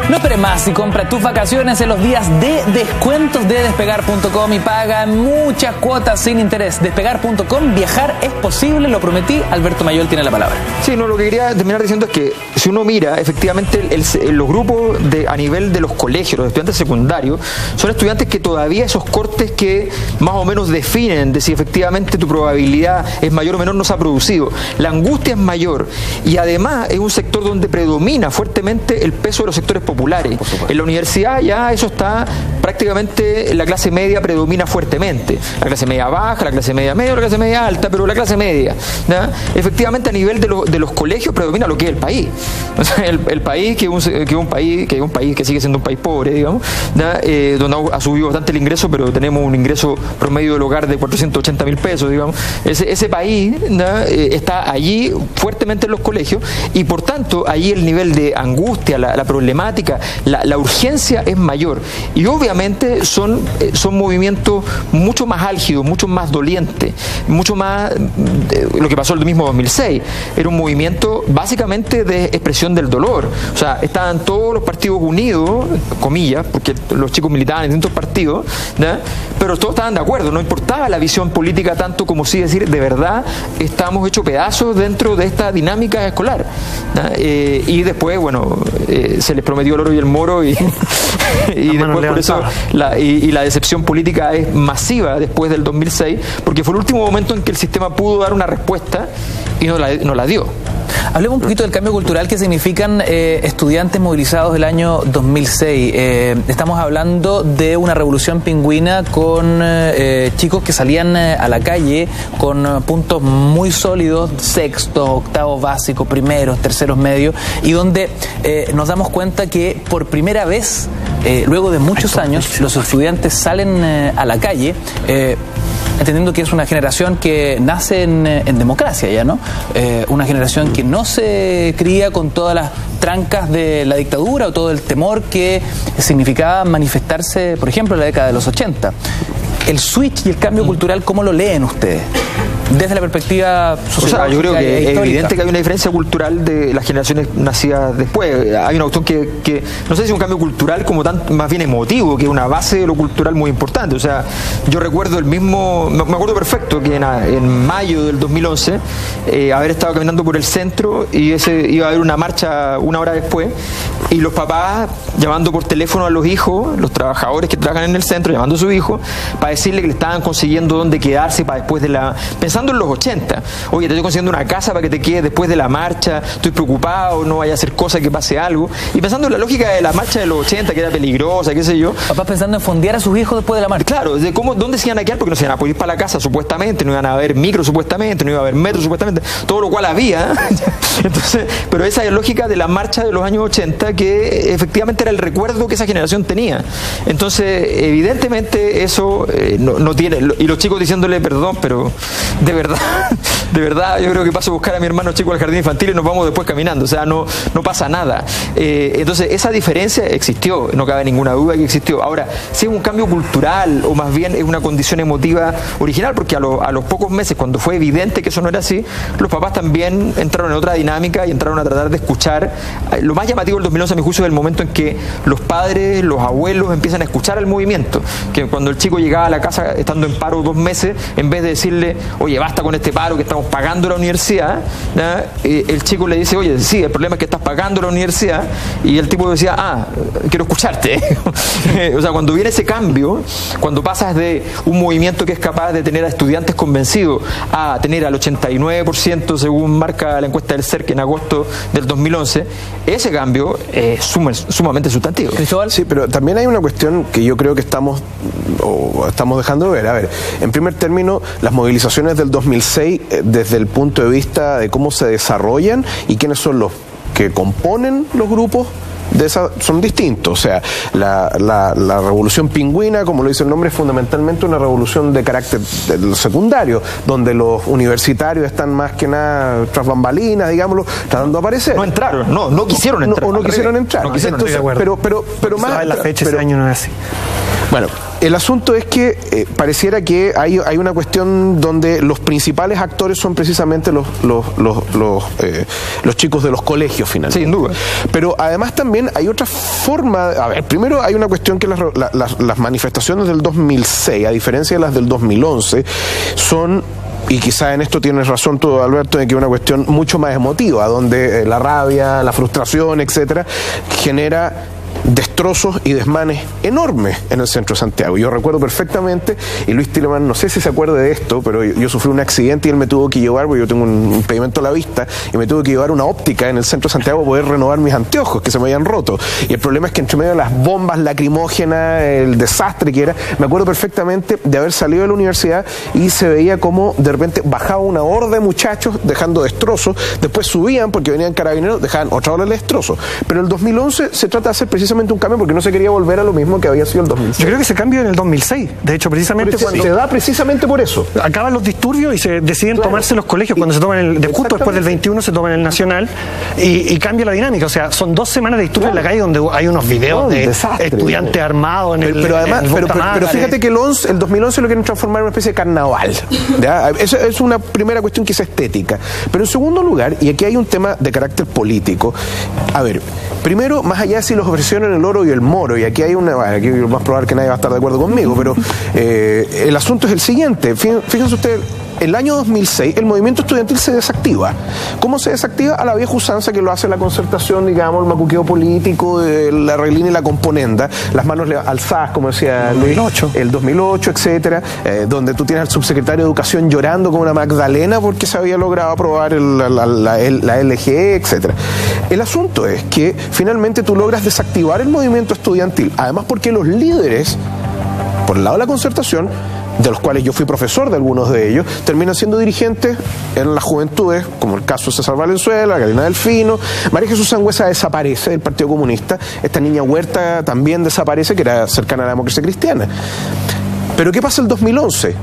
No esperes más y compra tus vacaciones en los días de descuentos de Despegar.com y paga muchas cuotas sin interés. Despegar.com, viajar es posible, lo prometí. Alberto Mayol tiene la palabra. Sí, no, lo que quería terminar diciendo es que si uno mira, efectivamente, los grupos a nivel de los colegios, los estudiantes secundarios, son estudiantes que todavía esos cortes que más o menos definen de si efectivamente tu probabilidad es mayor o menor no se ha producido. La angustia es mayor y además es un sector donde predomina fuertemente el peso de los sectores populares. En la universidad ya eso está prácticamente, la clase media predomina fuertemente. La clase media baja, la clase media media, la clase media alta, pero la clase media, ¿no? Efectivamente a nivel de los colegios predomina lo que es el país. O sea, el país que es un país que sigue siendo un país pobre, digamos, ¿no? Donde ha subido bastante el ingreso, pero tenemos un ingreso promedio del hogar de 480.000 pesos, digamos. Ese país, ¿no? Está allí fuertemente en los colegios y por tanto allí el nivel de angustia, la problemática, la urgencia es mayor y obviamente son movimientos mucho más álgidos, mucho más dolientes, mucho más lo que pasó el mismo 2006, era un movimiento básicamente de expresión del dolor. O sea, estaban todos los partidos unidos, comillas, porque los chicos militaban en distintos partidos, ¿no? Pero todos estaban de acuerdo, no importaba la visión política tanto como sí decir, de verdad estamos hechos pedazos dentro de esta dinámica escolar, ¿no? Y después, bueno, se les prometió el oro y el moro y después por eso la decepción política es masiva después del 2006, porque fue el último momento en que el sistema pudo dar una respuesta y no la dio. Hablemos un poquito del cambio cultural que significan estudiantes movilizados del año 2006. Estamos hablando de una revolución pingüina con chicos que salían a la calle con puntos muy sólidos, sextos, octavos básicos, primeros, terceros medios, y donde nos damos cuenta que por primera vez, luego de muchos años, los estudiantes salen a la calle, entendiendo que es una generación que nace en democracia ya, ¿no? Una generación que no se cría con todas las trancas de la dictadura o todo el temor que significaba manifestarse, por ejemplo, en la década de los 80. El switch y el cambio cultural, ¿cómo lo leen ustedes? Desde la perspectiva social. O sea, yo creo que es evidente que hay una diferencia cultural de las generaciones nacidas después. Hay una cuestión que no sé si es un cambio cultural como más bien emotivo, que es una base de lo cultural muy importante. O sea, yo recuerdo me acuerdo perfecto que en mayo del 2011 haber estado caminando por el centro y iba a haber una marcha una hora después y los papás llamando por teléfono a los hijos, los trabajadores que trabajan en el centro, llamando a su hijo para decirle que le estaban consiguiendo dónde quedarse para después de pensando en los 80, oye, te estoy consiguiendo una casa para que te quedes después de la marcha, estoy preocupado, no vaya a hacer cosa que pase algo, y pensando en la lógica de la marcha de los 80, que era peligrosa, qué sé yo. Papás pensando en fondear a sus hijos después de la marcha. Claro, de dónde se iban a quedar, porque no se iban a poder ir para la casa supuestamente, no iban a haber micro supuestamente, no iba a haber metro supuestamente, todo lo cual había. Entonces, pero esa es la lógica de la marcha de los años 80, que efectivamente era el recuerdo que esa generación tenía. Entonces, evidentemente eso no tiene, y los chicos diciéndole perdón, pero de verdad, yo creo que paso a buscar a mi hermano chico al jardín infantil y nos vamos después caminando, o sea, no pasa nada. Entonces, esa diferencia existió, no cabe ninguna duda que existió. Ahora, si es un cambio cultural o más bien es una condición emotiva original, porque a los pocos meses, cuando fue evidente que eso no era así, los papás también entraron en otra dinámica y entraron a tratar de escuchar. Lo más llamativo del 2011, a mi juicio, es el momento en que los padres, los abuelos empiezan a escuchar al movimiento, que cuando el chico llegaba a la casa estando en paro 2 meses, en vez de decirle, oye, basta con este paro que estamos digamos, pagando la universidad, el chico le dice, oye, sí, el problema es que estás pagando la universidad, y el tipo decía, quiero escucharte. O sea, cuando viene ese cambio, cuando pasas de un movimiento que es capaz de tener a estudiantes convencidos a tener al 89%, según marca la encuesta del CERC en agosto del 2011, ese cambio es sumamente sustantivo. Sí, pero también hay una cuestión que yo creo que estamos dejando de ver. A ver, en primer término, las movilizaciones del 2006, desde el punto de vista de cómo se desarrollan y quiénes son los que componen los grupos, son distintos. O sea, la revolución pingüina, como lo dice el nombre, es fundamentalmente una revolución de carácter secundario, donde los universitarios están más que nada tras bambalinas, digámoslo, tratando de aparecer. No entraron, no quisieron entrar. No quisieron entrar. No quisieron, entonces, pero más... La fecha ese año no es así. Bueno, el asunto es que pareciera que hay una cuestión donde los principales actores son precisamente los chicos de los colegios, finalmente. Sin duda. Pero además también hay otra forma. A ver, primero hay una cuestión que las manifestaciones del 2006, a diferencia de las del 2011, son... Y quizá en esto tienes razón tú, Alberto, de que es una cuestión mucho más emotiva, donde la rabia, la frustración, etcétera, genera destrozos y desmanes enormes en el centro de Santiago. Yo recuerdo perfectamente, y Luis Tielemann, no sé si se acuerda de esto, pero yo sufrí un accidente y él me tuvo que llevar, porque yo tengo un impedimento a la vista, y me tuve que llevar una óptica en el centro de Santiago para poder renovar mis anteojos que se me habían roto. Y el problema es que entre medio de las bombas lacrimógenas, el desastre que era, me acuerdo perfectamente de haber salido de la universidad y se veía como de repente bajaba una horda de muchachos dejando destrozos, después subían porque venían carabineros, dejaban otra horda de destrozos. Pero el 2011 se trata de hacer precisamente un cambio porque no se quería volver a lo mismo que había sido el 2006. Yo creo que se cambió en el 2006. De hecho, precisamente cuando se da precisamente por eso. Acaban los disturbios y se deciden tomarse los colegios. Cuando se toman justo después del 21 se toman el Nacional y cambia la dinámica. O sea, son 2 semanas de disturbios en la calle donde hay unos videos de estudiantes armados en el... Pero además, pero fíjate que el 2011 lo quieren transformar en una especie de carnaval. ¿Ya? Esa es una primera cuestión que es estética. Pero en segundo lugar, y aquí hay un tema de carácter político. A ver, primero, más allá de si los ofrecieron el oro y el moro, y aquí hay aquí es más probable que nadie va a estar de acuerdo conmigo, pero el asunto es el siguiente. Fíjense ustedes, el año 2006 el movimiento estudiantil se desactiva. ¿Cómo se desactiva? A la vieja usanza que lo hace la concertación, digamos, el macuqueo político, la reglina y la componenda, las manos alzadas, como decía Luis, el 2008, etcétera, donde tú tienes al subsecretario de Educación llorando como una Magdalena porque se había logrado aprobar la LGE, etcétera. El asunto es que finalmente tú logras desactivar el movimiento estudiantil, además porque los líderes, por el lado de la concertación, de los cuales yo fui profesor de algunos de ellos, terminan siendo dirigentes en las juventudes, como el caso de César Valenzuela, Galina Delfino. María Jesús Sangüesa desaparece del Partido Comunista, esta niña Huerta también desaparece, que era cercana a la Democracia Cristiana. Pero ¿qué pasa el 2011?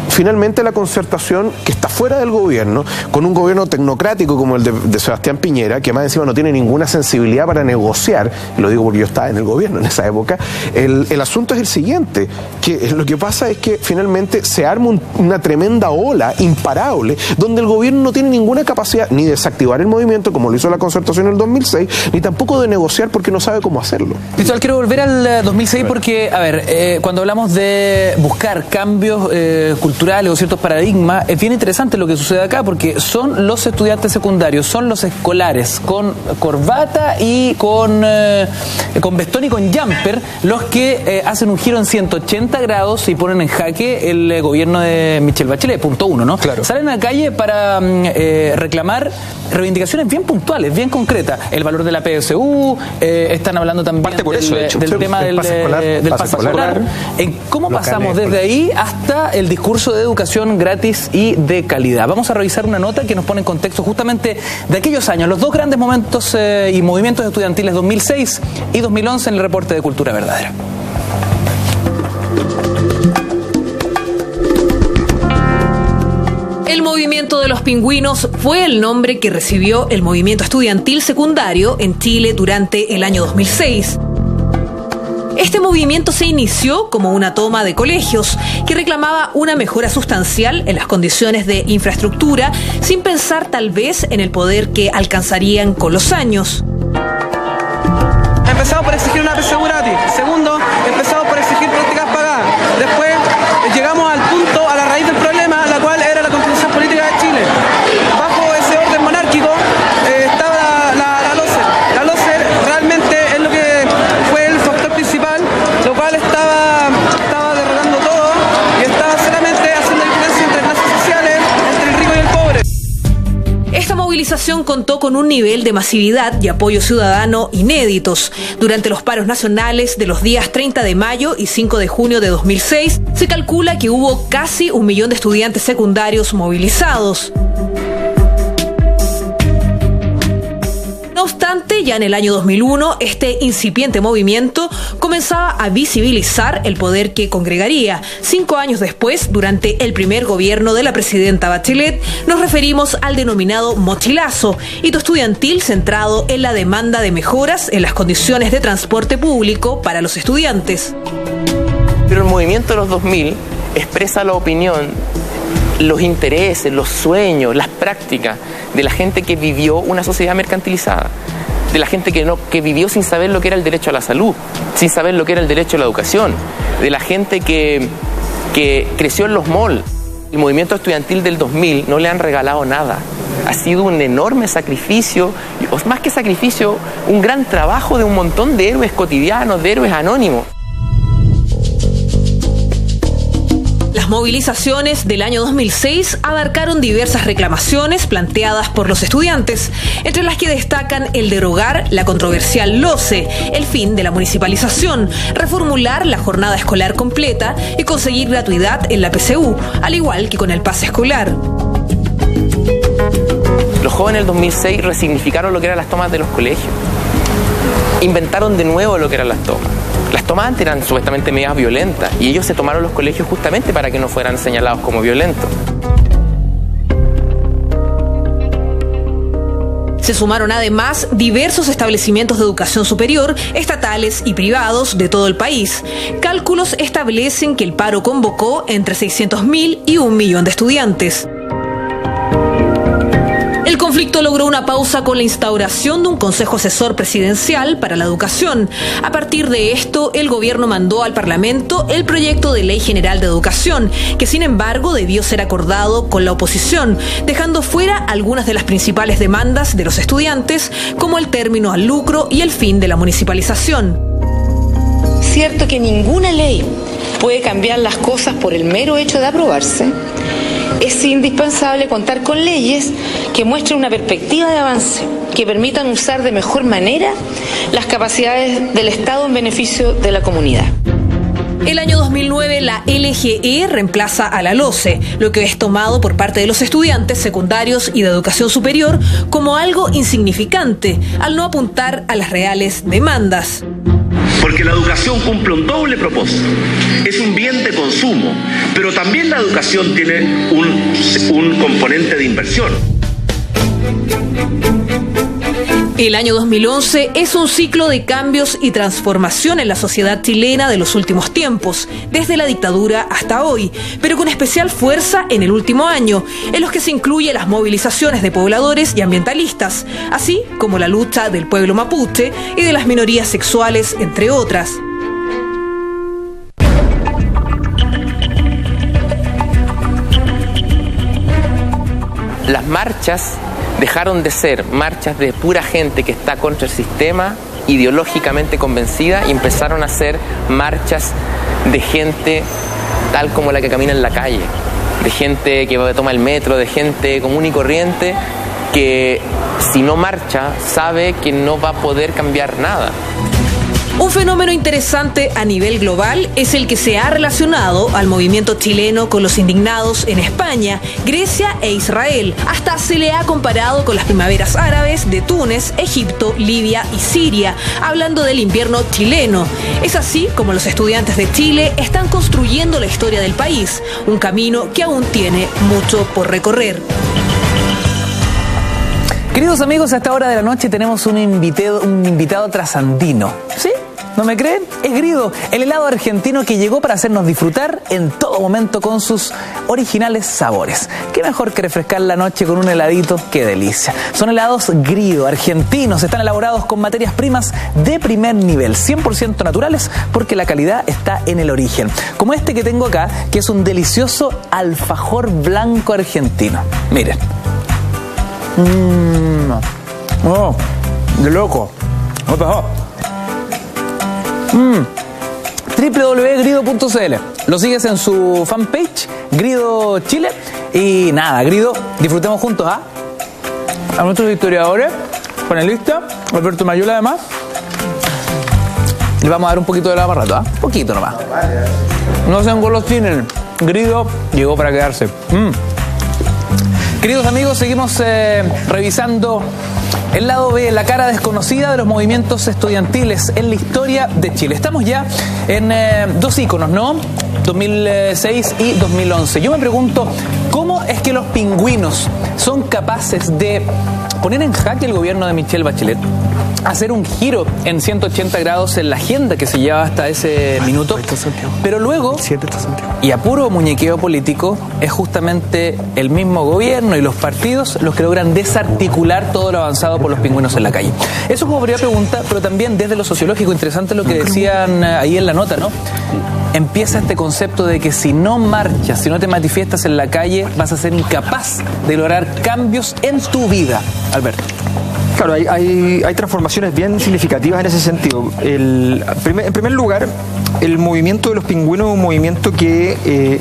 Finalmente la concertación, que está fuera del gobierno, con un gobierno tecnocrático como el de Sebastián Piñera, que más encima no tiene ninguna sensibilidad para negociar, y lo digo porque yo estaba en el gobierno en esa época, el asunto es el siguiente, que lo que pasa es que finalmente se arma una tremenda ola imparable, donde el gobierno no tiene ninguna capacidad ni de desactivar el movimiento, como lo hizo la concertación en el 2006, ni tampoco de negociar porque no sabe cómo hacerlo. Cristóbal, quiero volver al 2006 porque, a ver, cuando hablamos de buscar cambios culturales o ciertos paradigmas, es bien interesante lo que sucede acá porque son los estudiantes secundarios, son los escolares con corbata y con vestón y con jumper los que hacen un giro en 180 grados y ponen en jaque el gobierno de Michelle Bachelet, punto uno, ¿no? Claro. Salen a la calle para reclamar reivindicaciones bien puntuales, bien concretas, el valor de la PSU, están hablando también del tema del pase escolar. ¿Cómo pasamos desde ahí hasta el discurso de educación gratis y de calidad? Vamos a revisar una nota que nos pone en contexto justamente de aquellos años, los dos grandes momentos y movimientos estudiantiles 2006 y 2011 en el reporte de Cultura Verdadera. El movimiento de los pingüinos fue el nombre que recibió el movimiento estudiantil secundario en Chile durante el año 2006. Este movimiento se inició como una toma de colegios que reclamaba una mejora sustancial en las condiciones de infraestructura, sin pensar tal vez en el poder que alcanzarían con los años. Empezamos por exigir una PSU gratis. Segundo, empezamos por exigir prácticas pagadas. Después llegamos al punto, a la raíz del problema, la cual era la Constitución Política de Chile. movilización contó con un nivel de masividad y apoyo ciudadano inéditos. Durante los paros nacionales de los días 30 de mayo y 5 de junio de 2006, se calcula que hubo casi 1 millón de estudiantes secundarios movilizados. No obstante, ya en el año 2001, este incipiente movimiento comenzaba a visibilizar el poder que congregaría. 5 años después, durante el primer gobierno de la presidenta Bachelet, nos referimos al denominado mochilazo, hito estudiantil centrado en la demanda de mejoras en las condiciones de transporte público para los estudiantes. Pero el movimiento de los 2000 expresa la opinión, los intereses, los sueños, las prácticas de la gente que vivió una sociedad mercantilizada, de la gente que vivió sin saber lo que era el derecho a la salud, sin saber lo que era el derecho a la educación, de la gente que creció en los malls. El movimiento estudiantil del 2000 no le han regalado nada. Ha sido un enorme sacrificio, o más que sacrificio, un gran trabajo de un montón de héroes cotidianos, de héroes anónimos. Las movilizaciones del año 2006 abarcaron diversas reclamaciones planteadas por los estudiantes, entre las que destacan el derogar la controversial LOCE, el fin de la municipalización, reformular la jornada escolar completa y conseguir gratuidad en la PCU, al igual que con el pase escolar. Los jóvenes del 2006 resignificaron lo que eran las tomas de los colegios. Inventaron de nuevo lo que eran las tomas. Las tomas antes eran supuestamente medidas violentas y ellos se tomaron los colegios justamente para que no fueran señalados como violentos. Se sumaron además diversos establecimientos de educación superior, estatales y privados de todo el país. Cálculos establecen que el paro convocó entre 600.000 y 1 millón de estudiantes. El conflicto logró una pausa con la instauración de un Consejo Asesor Presidencial para la Educación. A partir de esto, el gobierno mandó al Parlamento el proyecto de Ley General de Educación, que sin embargo debió ser acordado con la oposición, dejando fuera algunas de las principales demandas de los estudiantes, como el término al lucro y el fin de la municipalización. Cierto que ninguna ley puede cambiar las cosas por el mero hecho de aprobarse. Es indispensable contar con leyes que muestren una perspectiva de avance, que permitan usar de mejor manera las capacidades del Estado en beneficio de la comunidad. El año 2009 la LGE reemplaza a la LOCE, lo que es tomado por parte de los estudiantes secundarios y de educación superior como algo insignificante, al no apuntar a las reales demandas. Porque la educación cumple un doble propósito. Es un bien de consumo, pero también la educación tiene un componente de inversión. El año 2011 es un ciclo de cambios y transformación en la sociedad chilena de los últimos tiempos, desde la dictadura hasta hoy, pero con especial fuerza en el último año, en los que se incluyen las movilizaciones de pobladores y ambientalistas, así como la lucha del pueblo mapuche y de las minorías sexuales, entre otras. Las marchas dejaron de ser marchas de pura gente que está contra el sistema ideológicamente convencida y empezaron a ser marchas de gente tal como la que camina en la calle, de gente que toma el metro, de gente común y corriente que si no marcha sabe que no va a poder cambiar nada. Un fenómeno interesante a nivel global es el que se ha relacionado al movimiento chileno con los indignados en España, Grecia e Israel. Hasta se le ha comparado con las primaveras árabes de Túnez, Egipto, Libia y Siria, hablando del invierno chileno. Es así como los estudiantes de Chile están construyendo la historia del país, un camino que aún tiene mucho por recorrer. Queridos amigos, a esta hora de la noche tenemos un invitado trasandino. ¿Sí? ¿No me creen? Es Grido, el helado argentino que llegó para hacernos disfrutar en todo momento con sus originales sabores. Qué mejor que refrescar la noche con un heladito, qué delicia. Son helados Grido, argentinos, están elaborados con materias primas de primer nivel, 100% naturales, porque la calidad está en el origen. Como este que tengo acá, que es un delicioso alfajor blanco argentino. Miren. Oh, de loco. www.grido.cl. Lo sigues en su fanpage, Grido Chile. Y nada, Grido, disfrutemos juntos, ¿ah? a nuestros historiadores, panelistas, Alberto Mayula además. Le vamos a dar un poquito de la barrato, ¿ah? Poquito nomás. No se engolosinen. Grido llegó para quedarse. Queridos amigos, seguimos revisando el lado B, la cara desconocida de los movimientos estudiantiles en la historia de Chile. Estamos ya en dos íconos, ¿no? 2006 y 2011. Yo me pregunto, ¿cómo es que los pingüinos son capaces de poner en jaque el gobierno de Michelle Bachelet? Hacer un giro en 180 grados en la agenda que se llevaba hasta ese minuto, pero luego, y a puro muñequeo político, es justamente el mismo gobierno y los partidos los que logran desarticular todo lo avanzado por los pingüinos en la calle. Eso como primera pregunta, pero también desde lo sociológico, interesante lo que decían ahí en la nota, ¿no? Empieza este concepto de que si no marchas, si no te manifiestas en la calle, vas a ser incapaz de lograr cambios en tu vida. Alberto. Claro, hay transformaciones bien significativas en ese sentido. En primer lugar, el movimiento de los pingüinos es un movimiento que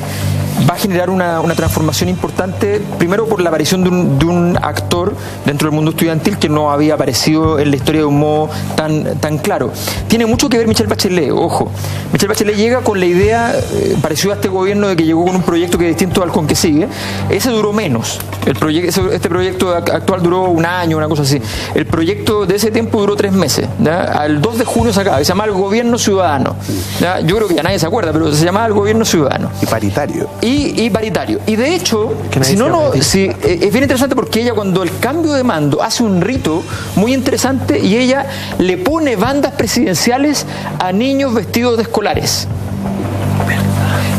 va a generar una transformación importante, primero por la aparición de un actor dentro del mundo estudiantil que no había aparecido en la historia de un modo tan claro. Tiene mucho que ver Michelle Bachelet, ojo. Michelle Bachelet llega con la idea, pareció a este gobierno, de que llegó con un proyecto que es distinto al con que sigue. Ese duró menos. Este proyecto actual duró un año, una cosa así. El proyecto de ese tiempo duró 3 meses. ¿Ya? Al 2 de junio se acaba. Se llama el Gobierno Ciudadano. ¿Ya? Yo creo que ya nadie se acuerda, pero se llamaba el Gobierno Ciudadano. Y paritario. Y paritario. Y de hecho, es bien interesante porque ella, cuando el cambio de mando, hace un rito muy interesante y ella le pone bandas presidenciales a niños vestidos de escolares.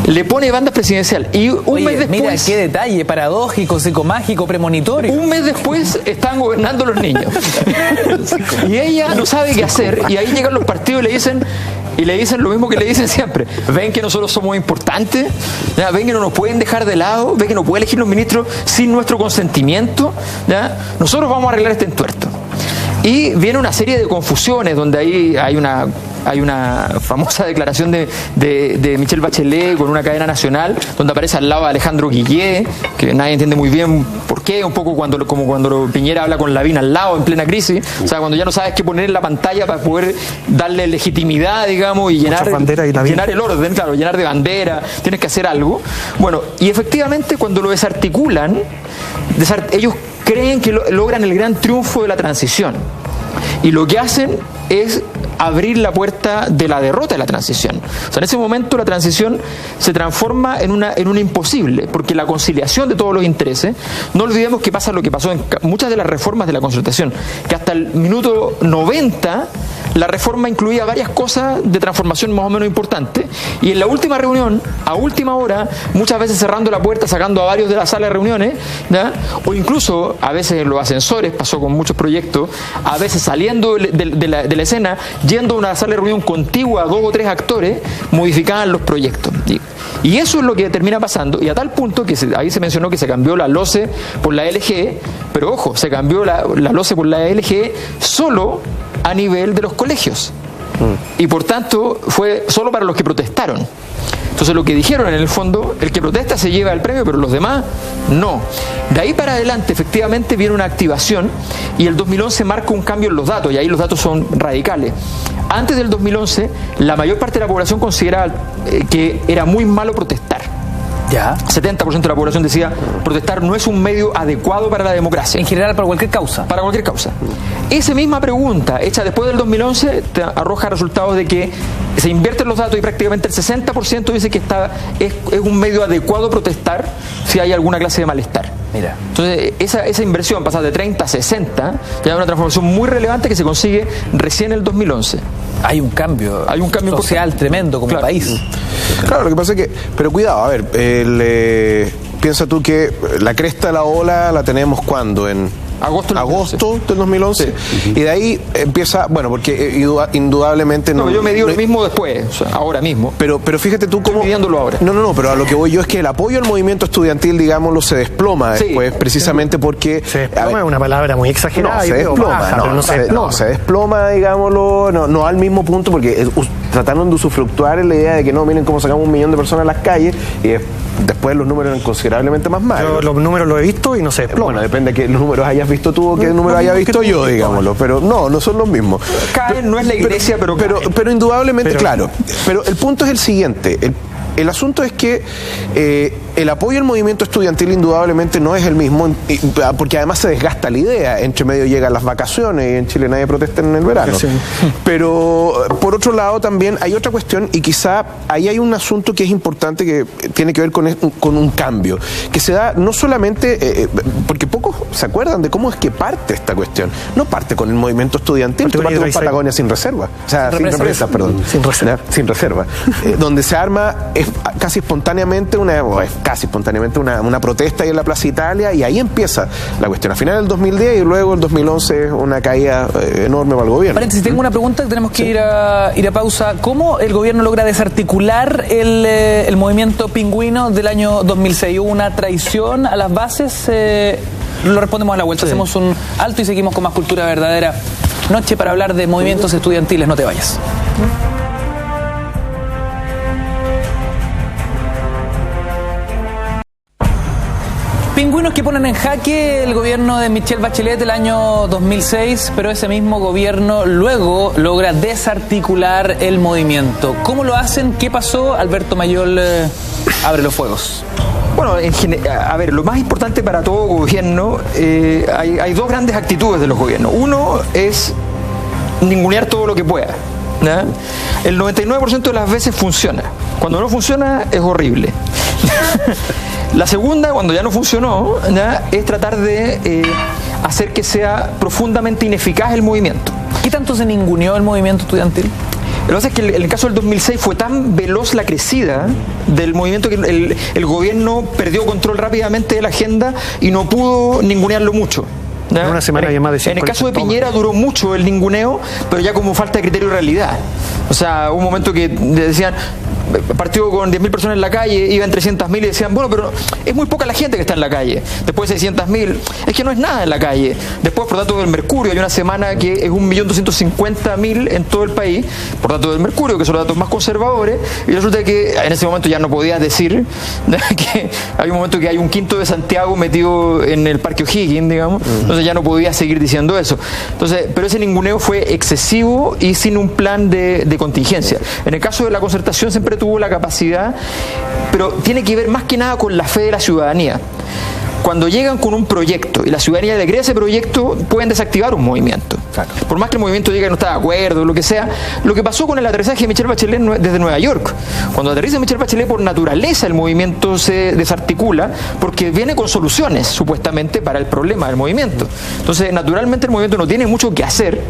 Le pone bandas presidenciales. Y un mes después. Mira qué detalle, paradójico, psicomágico, premonitorio. Un mes después están gobernando los niños. Y ella no sabe qué hacer. Y ahí llegan los partidos y le dicen lo mismo que le dicen siempre. Ven que nosotros somos importantes, ¿ya? Ven que no nos pueden dejar de lado, ven que no pueden elegir los ministros sin nuestro consentimiento, ¿ya? Nosotros vamos a arreglar este entuerto. Y viene una serie de confusiones donde ahí hay una famosa declaración de Michelle Bachelet con una cadena nacional donde aparece al lado de Alejandro Guillé, que nadie entiende muy bien por qué, un poco como cuando Piñera habla con Lavín al lado en plena crisis, o sea, cuando ya no sabes qué poner en la pantalla para poder darle legitimidad, digamos, y llenar el orden, claro, llenar de bandera, tienes que hacer algo. Bueno, y efectivamente cuando lo desarticulan, ellos creen que logran el gran triunfo de la transición. Y lo que hacen es abrir la puerta de la derrota de la transición. O sea, en ese momento la transición se transforma en una imposible, porque la conciliación de todos los intereses, no olvidemos que pasa lo que pasó en muchas de las reformas de la concertación, que hasta el minuto 90 la reforma incluía varias cosas de transformación más o menos importantes, y en la última reunión, a última hora, muchas veces cerrando la puerta, sacando a varios de la sala de reuniones, ¿ya? O incluso a veces en los ascensores, pasó con muchos proyectos, a veces saliendo de la escena, yendo a una sala de reunión contigua a 2 o 3 actores, modificaban los proyectos. Y eso es lo que termina pasando, y a tal punto que ahí se mencionó que se cambió la LOCE por la LGE, pero ojo, se cambió la LOCE por la LGE solo a nivel de los colegios. Y por tanto fue solo para los que protestaron. Entonces lo que dijeron en el fondo, el que protesta se lleva el premio, pero los demás no. De ahí para adelante efectivamente viene una activación y el 2011 marca un cambio en los datos, y ahí los datos son radicales. Antes del 2011 la mayor parte de la población consideraba que era muy malo protestar. Ya. 70% de la población decía protestar no es un medio adecuado para la democracia. En general, para cualquier causa. Para cualquier causa. Esa misma pregunta, hecha después del 2011, te arroja resultados de que se invierten los datos y prácticamente el 60% dice que es un medio adecuado protestar si hay alguna clase de malestar. Mira. Entonces, esa inversión pasar de 30 a 60, ya es una transformación muy relevante que se consigue recién en el 2011. Hay un cambio social tremendo como país. Claro, lo que pasa es que, pero cuidado, a ver, piensa tú que la cresta de la ola la tenemos ¿cuándo? En agosto del 2011, sí. Y de ahí empieza, bueno, porque indudablemente no, yo me digo lo mismo después, o sea, ahora mismo. Pero fíjate tú cómo... midiéndolo ahora. No, pero a lo que voy yo es que el apoyo al movimiento estudiantil, digámoslo, se desploma después, precisamente porque... Se desploma es una palabra muy exagerada. No, se desploma, digámoslo, no al mismo punto, porque trataron de usufructuar en la idea de que no, miren cómo sacamos 1 millón de personas a las calles, y después los números eran considerablemente más malos. Yo los números los he visto y no se desploma. Bueno, depende de que los números hayas hayas visto tú o qué número haya visto yo, digámoslo. Pero no son los mismos. Caen, no es la iglesia, pero indudablemente, claro. Pero el punto es el siguiente. El asunto es que el apoyo al movimiento estudiantil indudablemente no es el mismo, porque además se desgasta la idea. Entre medio llegan las vacaciones y en Chile nadie protesta en el verano. Sí. Pero por otro lado también hay otra cuestión, y quizá ahí hay un asunto que es importante, que tiene que ver con un cambio, que se da no solamente, porque pocos se acuerdan de cómo es que parte esta cuestión. No parte con el movimiento estudiantil, parte con Patagonia sin reserva. O sea, sin represa, perdón. Sin reserva. Donde se arma casi espontáneamente una protesta ahí en la Plaza Italia, y ahí empieza la cuestión. A final del 2010 y luego el 2011 una caída enorme para el gobierno. Paréntesis, tengo una pregunta que tenemos que ir a pausa. ¿Cómo el gobierno logra desarticular el movimiento pingüino del año 2006? ¿Hubo una traición a las bases? Lo respondemos a la vuelta. Hacemos un alto y seguimos con más Cultura Verdadera. Noche para hablar de movimientos estudiantiles. No te vayas. Pingüinos que ponen en jaque el gobierno de Michelle Bachelet del año 2006, pero ese mismo gobierno luego logra desarticular el movimiento. ¿Cómo lo hacen? ¿Qué pasó? Alberto Mayol abre los fuegos. Bueno, a ver, lo más importante para todo gobierno, hay dos grandes actitudes de los gobiernos. Uno es ningunear todo lo que pueda, ¿no? El 99% de las veces funciona. Cuando no funciona es horrible. La segunda, cuando ya no funcionó, ¿ya?, es tratar de hacer que sea profundamente ineficaz el movimiento. ¿Qué tanto se ninguneó el movimiento estudiantil? Lo que pasa es que en el caso del 2006 fue tan veloz la crecida del movimiento que el gobierno perdió control rápidamente de la agenda y no pudo ningunearlo mucho. En una semana había más de 50. En el caso de Piñera duró mucho el ninguneo, pero ya como falta de criterio y realidad. O sea, hubo un momento que decían, partió con 10.000 personas en la calle, iban 300.000 y decían, bueno, pero es muy poca la gente que está en la calle. Después 600.000, es que no es nada en la calle. Después, por datos del Mercurio, hay una semana que es 1.250.000 en todo el país, por datos del Mercurio, que son los datos más conservadores, y resulta que en ese momento ya no podías decir que hay un momento que hay un quinto de Santiago metido en el Parque O'Higgins, digamos, entonces ya no podías seguir diciendo eso. Entonces, pero ese ninguneo fue excesivo y sin un plan de contingencia. En el caso de la Concertación siempre tuvo la capacidad, pero tiene que ver más que nada con la fe de la ciudadanía. Cuando llegan con un proyecto y la ciudadanía le cree ese proyecto, pueden desactivar un movimiento. Claro. Por más que el movimiento diga que no está de acuerdo, lo que sea. Lo que pasó con el aterrizaje de Michelle Bachelet desde Nueva York. Cuando aterriza Michelle Bachelet, por naturaleza el movimiento se desarticula porque viene con soluciones, supuestamente, para el problema del movimiento. Entonces, naturalmente el movimiento no tiene mucho que hacer,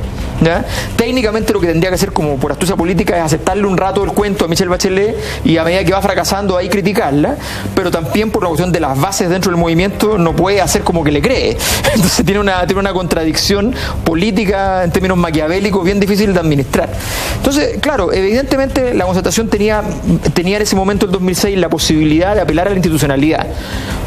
¿ya? Técnicamente lo que tendría que hacer, como por astucia política, es aceptarle un rato el cuento a Michelle Bachelet y a medida que va fracasando ahí criticarla, pero también por la cuestión de las bases dentro del movimiento no puede hacer como que le cree. Entonces tiene una contradicción política en términos maquiavélicos bien difícil de administrar. Entonces, claro, evidentemente la Concertación tenía en ese momento, el 2006, la posibilidad de apelar a la institucionalidad.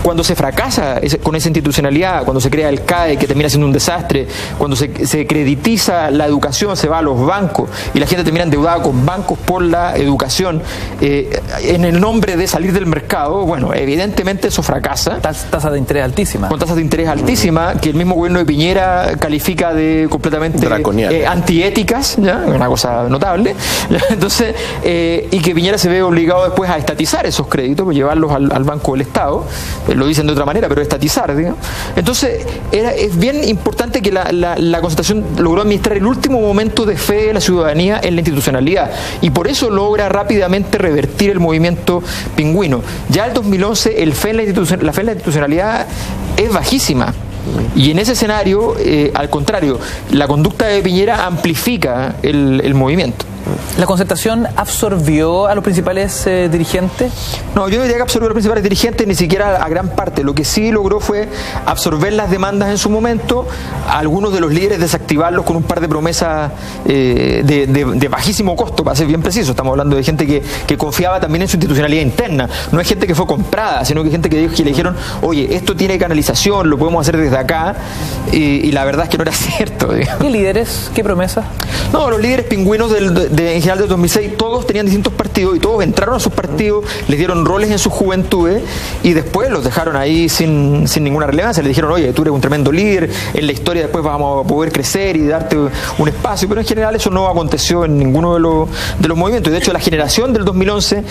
Cuando se fracasa con esa institucionalidad, cuando se crea el CAE, que termina siendo un desastre, cuando se creditiza la educación, se va a los bancos y la gente termina endeudada con bancos por la educación en el nombre de salir del mercado, bueno, evidentemente eso fracasa. Tasa de interés altísima. Con tasas de interés altísimas, que el mismo gobierno de Piñera califica de completamente antiéticas, ¿ya? Una cosa notable, ¿ya? Entonces, y que Piñera se ve obligado después a estatizar esos créditos, pues llevarlos al Banco del Estado, lo dicen de otra manera, pero estatizar, digamos. Entonces, es bien importante que la Concertación logró administrar el último momento de fe de la ciudadanía en la institucionalidad, y por eso logra rápidamente revertir el movimiento pingüino. Ya el 2011, la fe en la institucionalidad es bajísima. Y en ese escenario, al contrario, la conducta de Piñera amplifica el movimiento. ¿La Concertación absorbió a los principales dirigentes? No, yo no diría que absorbió a los principales dirigentes, ni siquiera a gran parte. Lo que sí logró fue absorber las demandas en su momento, a algunos de los líderes desactivarlos con un par de promesas de bajísimo costo, para ser bien preciso. Estamos hablando de gente que confiaba también en su institucionalidad interna. No es gente que fue comprada, sino que gente que le dijeron, oye, esto tiene canalización, lo podemos hacer desde acá, y la verdad es que no era cierto, digamos. ¿Qué líderes? ¿Qué promesas? No, los líderes pingüinos en general del 2006, todos tenían distintos partidos y todos entraron a sus partidos, les dieron roles en sus juventudes y después los dejaron ahí sin ninguna relevancia. Le dijeron, oye, tú eres un tremendo líder, en la historia después vamos a poder crecer y darte un espacio, pero en general eso no aconteció en ninguno de los movimientos. Y de hecho la generación del 2011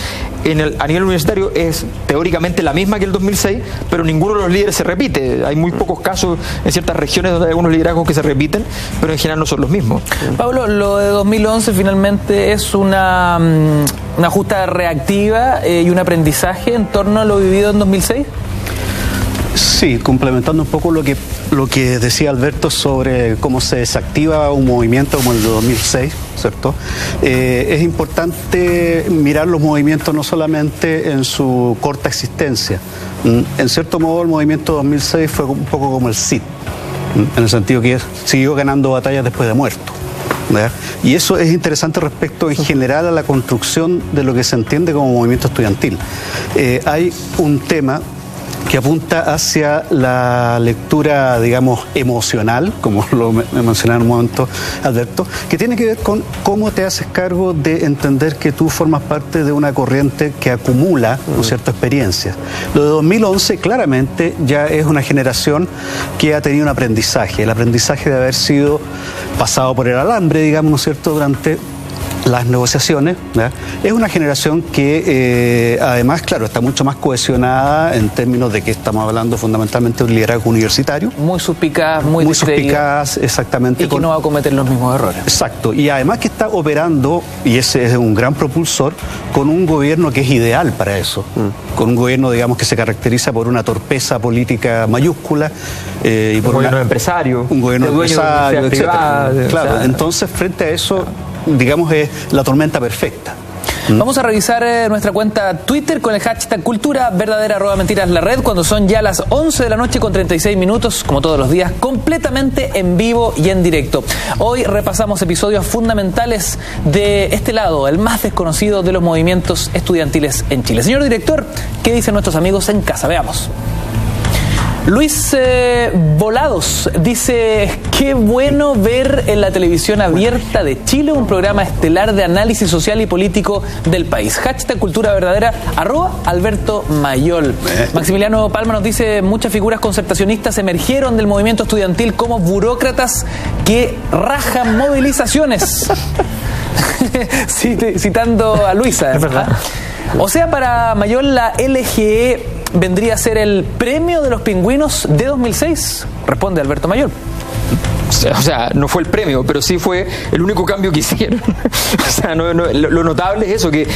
a nivel universitario es teóricamente la misma que el 2006, pero ninguno de los líderes se repite. Hay muy pocos casos en ciertas regiones donde hay algunos liderazgos que se repiten, pero en general no son los mismos. Pablo, lo de 2011 finalmente es una justa reactiva y un aprendizaje en torno a lo vivido en 2006. Sí, complementando un poco lo que decía Alberto sobre cómo se desactiva un movimiento como el de 2006, ¿cierto? Es importante mirar los movimientos no solamente en su corta existencia. En cierto modo, el movimiento 2006 fue un poco como el Cid, en el sentido que siguió ganando batallas después de muerto. ¿verdad? Y eso es interesante respecto en general a la construcción de lo que se entiende como movimiento estudiantil. Hay un tema que apunta hacia la lectura, digamos, emocional, como lo mencionaba en un momento Alberto, que tiene que ver con cómo te haces cargo de entender que tú formas parte de una corriente que acumula, ¿no es cierto?, experiencias. Lo de 2011 claramente ya es una generación que ha tenido un aprendizaje, el aprendizaje de haber sido pasado por el alambre, digamos, ¿no es cierto?, durante las negociaciones, ¿verdad? Es una generación que además, claro, está mucho más cohesionada en términos de que estamos hablando fundamentalmente de un liderazgo universitario. Muy suspicaz, muy suspicaz, exactamente. Y que no va a cometer los mismos errores. Exacto. Y además que está operando, y ese es un gran propulsor, con un gobierno que es ideal para eso. Con un gobierno, digamos, que se caracteriza por una torpeza política mayúscula. Y por un gobierno empresario. Un gobierno empresario, etcétera. Claro, entonces frente a eso, digamos, es la tormenta perfecta. Vamos a revisar nuestra cuenta Twitter con el hashtag Cultura Verdadera @Mentiras la Red cuando son ya las 11 de la noche con 36 minutos, como todos los días, completamente en vivo y en directo. Hoy repasamos episodios fundamentales de este lado, el más desconocido de los movimientos estudiantiles en Chile. Señor director, ¿qué dicen nuestros amigos en casa? Veamos. Luis Volados dice: qué bueno ver en la televisión abierta de Chile un programa estelar de análisis social y político del país. Hashtag Cultura Verdadera @Alberto Mayol. Maximiliano Palma nos dice: muchas figuras concertacionistas emergieron del movimiento estudiantil como burócratas que rajan movilizaciones. Citando a Luisa. Es verdad. O sea, para Mayol la LGE vendría a ser el premio de los pingüinos de 2006, responde Alberto Mayol. O sea, no fue el premio, pero sí fue el único cambio que hicieron. O sea, lo notable es eso, que